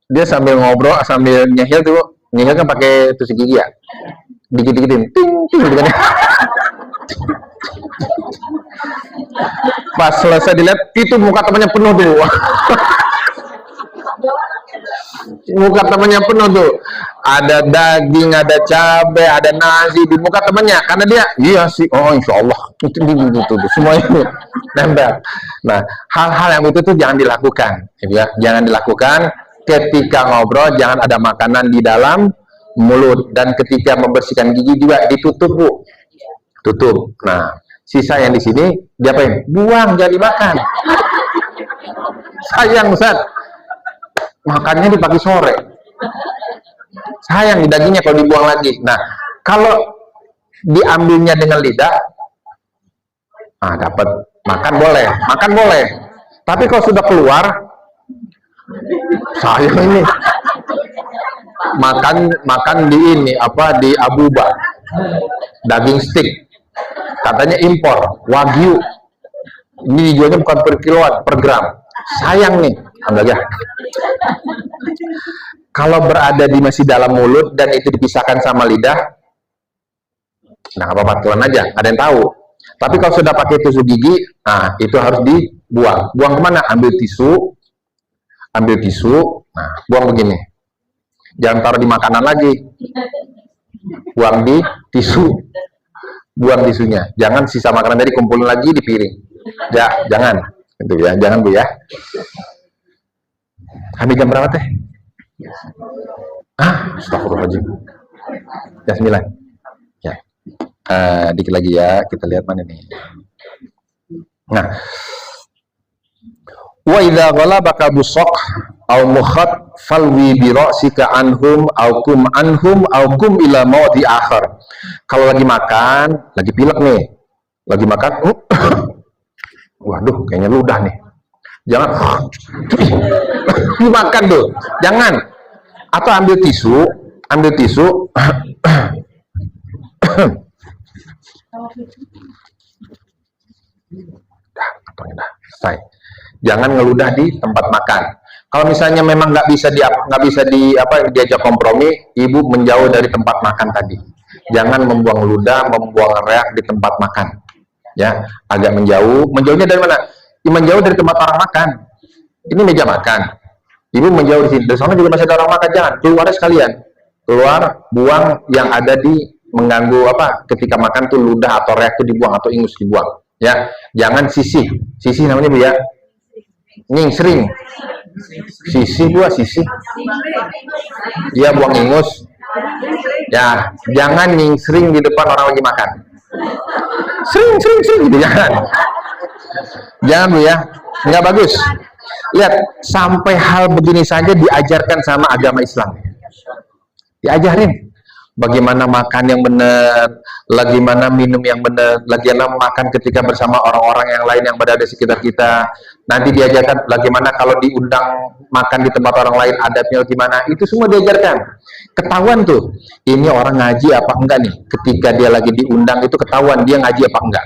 Dia sambil ngobrol, sambil nyehil tuh. Nyehil kan pakai tusuk gigi ya. Dikit-dikitin. Ting, ting gitu kan. Pas selesai dilihat, itu muka temannya penuh tuh. Muka temannya penuh tuh. Ada daging, ada cabai, ada nasi di muka temannya. Karena dia, iya sih, oh insya Allah. Itu semuanya nempel. Nah, hal-hal yang itu tuh jangan dilakukan. Ya, jangan dilakukan ketika ngobrol, jangan ada makanan di dalam mulut. Dan ketika membersihkan gigi juga ditutup Bu. Tutup. Nah, sisa yang di sini diapain? Buang, jangan dimakan. Sayang Ustaz. Makannya di pagi sore. Sayang dagingnya kalau dibuang lagi. Nah, kalau diambilnya dengan lidah, dapat makan boleh. Tapi kalau sudah keluar, sayang ini makan di ini apa di Abuba, daging stick, katanya impor Wagyu. Ini dijualnya bukan per kiloan, per gram. Sayang nih, ambil aja. Kalau berada di masih dalam mulut dan itu dipisahkan sama lidah, nah apa-apa telan aja, ada yang tahu. Tapi kalau sudah pakai tusuk gigi, nah itu harus dibuang. Buang kemana? Ambil tisu, nah buang begini. Jangan taruh di makanan lagi. Buang di tisu, buang tisunya. Jangan sisa makanan tadi kumpulin lagi di piring. Ya, jangan. Itu ya, jangan Bu ya. Habis jam berapa teh? Astagfirullahaladzim. Jam 9. Ya. Dikit lagi ya, kita lihat mana nih. Nah, wa idza ghalabaka busaq aw mukhat falwi bi ra'sika anhum aw kum ila mawdi akhar. Kalau lagi makan, lagi pilek nih. Lagi makan, waduh, kayaknya ludah nih. Jangan dimakan tuh, jangan. Atau ambil tisu. Dah, selesai. Jangan ngeludah di tempat makan. Kalau misalnya memang nggak bisa diajak kompromi, ibu menjauh dari tempat makan tadi. Jangan membuang ludah, membuang reak di tempat makan. Ya, agak menjauh. Menjauhnya dari mana? Menjauh dari tempat orang makan. Ini meja makan. Ibu menjauh di sini. Di sana juga masih ada orang makan. Jangan keluar sekalian. Keluar, buang yang ada di mengganggu ketika makan tuh ludah atau reak tuh dibuang atau ingus dibuang. Ya, jangan sisih. Sisih namanya Bu ya. Nyingsring. Sisih Bu, sisih. Iya, buang ingus. Ya, jangan nyingsring di depan orang lagi makan. Sering gitu, jangan Bu ya, nggak bagus. Lihat, sampai hal begini saja diajarkan sama agama Islam. Diajarin bagaimana makan yang benar, bagaimana minum yang benar, bagaimana makan ketika bersama orang-orang yang lain yang berada di sekitar kita. Nanti diajarkan bagaimana kalau diundang makan di tempat orang lain, adabnya gimana. Itu semua diajarkan. Ketahuan tuh, ini orang ngaji apa enggak nih. Ketika dia lagi diundang itu ketahuan dia ngaji apa enggak.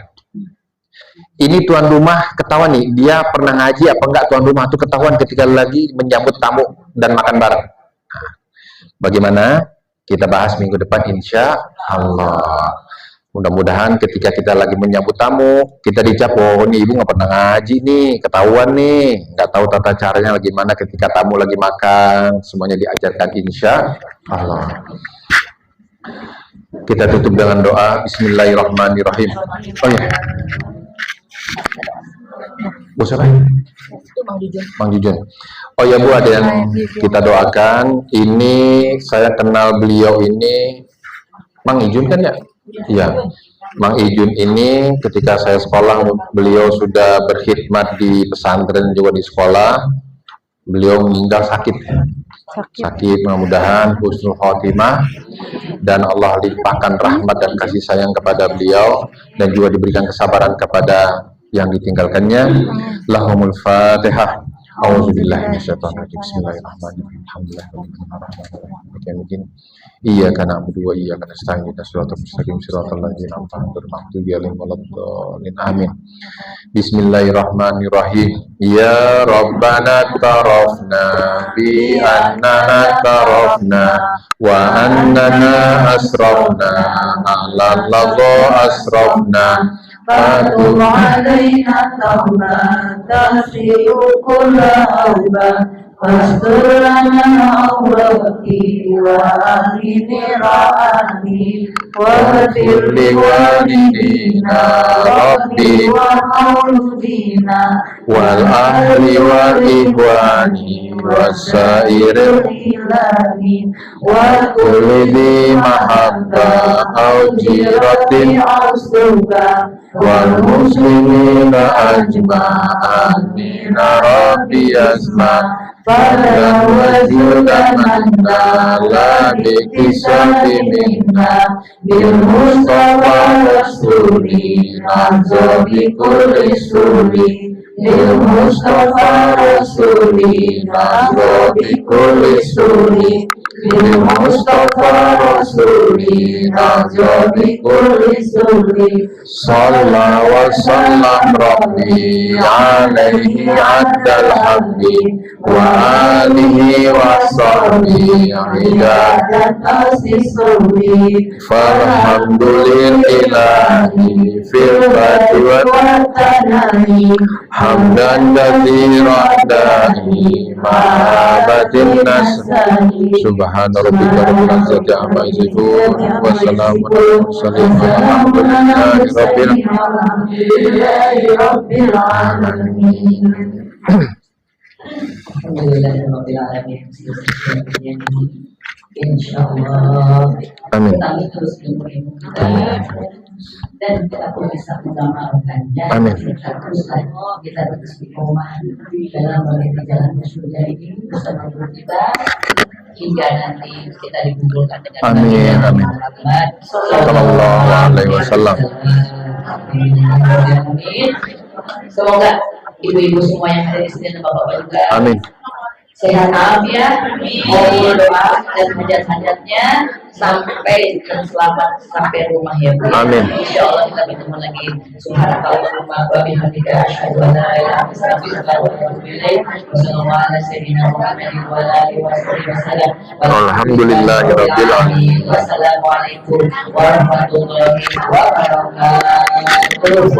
Ini tuan rumah ketahuan nih, dia pernah ngaji apa enggak tuan rumah itu ketahuan ketika lagi menyambut tamu dan makan bareng. Nah, bagaimana? Kita bahas minggu depan insya Allah. Mudah-mudahan ketika kita lagi menyambut tamu, kita dicap, oh nih ibu nggak pernah ngaji nih, ketahuan nih, nggak tahu tata caranya bagaimana ketika tamu lagi makan, semuanya diajarkan insya Allah. Kita tutup dengan doa Bismillahirrahmanirrahim. Oh ya, bos apa? Mang Jujun. Oh ya Bu, ada yang kita doakan. Ini saya kenal beliau ini, Mang Ijun kan ya? Iya. Mang Ijun ini ketika saya sekolah, beliau sudah berkhidmat di pesantren juga di sekolah. Beliau meninggal sakit. Mudah-mudahan husnul khotimah dan Allah limpahkan rahmat dan kasih sayang kepada beliau dan juga diberikan kesabaran kepada yang ditinggalkannya. Lahumul Fatihah. A'udzubillahi minasyaitonirrajim. Bismillahirrahmanirrahim. Alhamdulillahirabbil Iyyaka na'budu wa iyyaka nasta'in. Ihdinas siratal mustaqim siratal ladzina an'amta 'alaihim ghairil maghdubi 'alaihim waladdallin. Amin. Bismillahirrahmanirrahim. Ya Rabbana tarafna bi annana tarafna wa annana asrafna 'ala ladza asrafna. فاتم علينا توبة تغفر كل أوبة واستر لنا عورتي وآمن رآني واغفر لوالدينا ربي ومولودينا والأهل والإخواني والسائر الإلهي وكل ذي محبة أو جيرة أو سوء والمسلمين أجمع آمين ربي أسمع فلا وجود من نال باكتساب منا بالمصطفى رسولي ننجو بكل سور بالمصطفى رسولي ننجو بكل سور بالمصطفى رسولي ننجو بكل سور صلى وسلم ربي عليه عد الحمد وآله وصحبه عبادة السوري فالحمد لله في الفتح والتنعي حمدا كثيرا دائما أبدا نسأل سبحان ربك رب العزة عما يصفون وسلام على المرسلين والحمد لله رب العالمين. Alhamdulillahirabbil alamin. Insyaallah Amin. kami terus ilmu dan kita pun bisa mengamalkannya. Amin. Kita terus istiqomah dalam meniti jalan surga ini bersama guru kita hingga nanti kita dikumpulkan dengan Amin. Amin. Muhammad Sallallahu alaihi wasallam. Semoga ibu-ibu semua yang ada di sini dan bapak-bapak juga Amin. sehat afiat, mau doa dan hajat-hajatnya sampai dan selamat sampai rumah ya Bu. Amin. Insya Allah kita bertemu lagi. Subhanakallahumma wa bihamdika asyhadu an la ilaha illa anta astaghfiruka wa atubu ilaik. Wassalamu ala sayyidina Muhammadin wa ala alihi wasallam. Alhamdulillahirabbil alamin. Wassalamualaikum warahmatullahi wabarakatuh.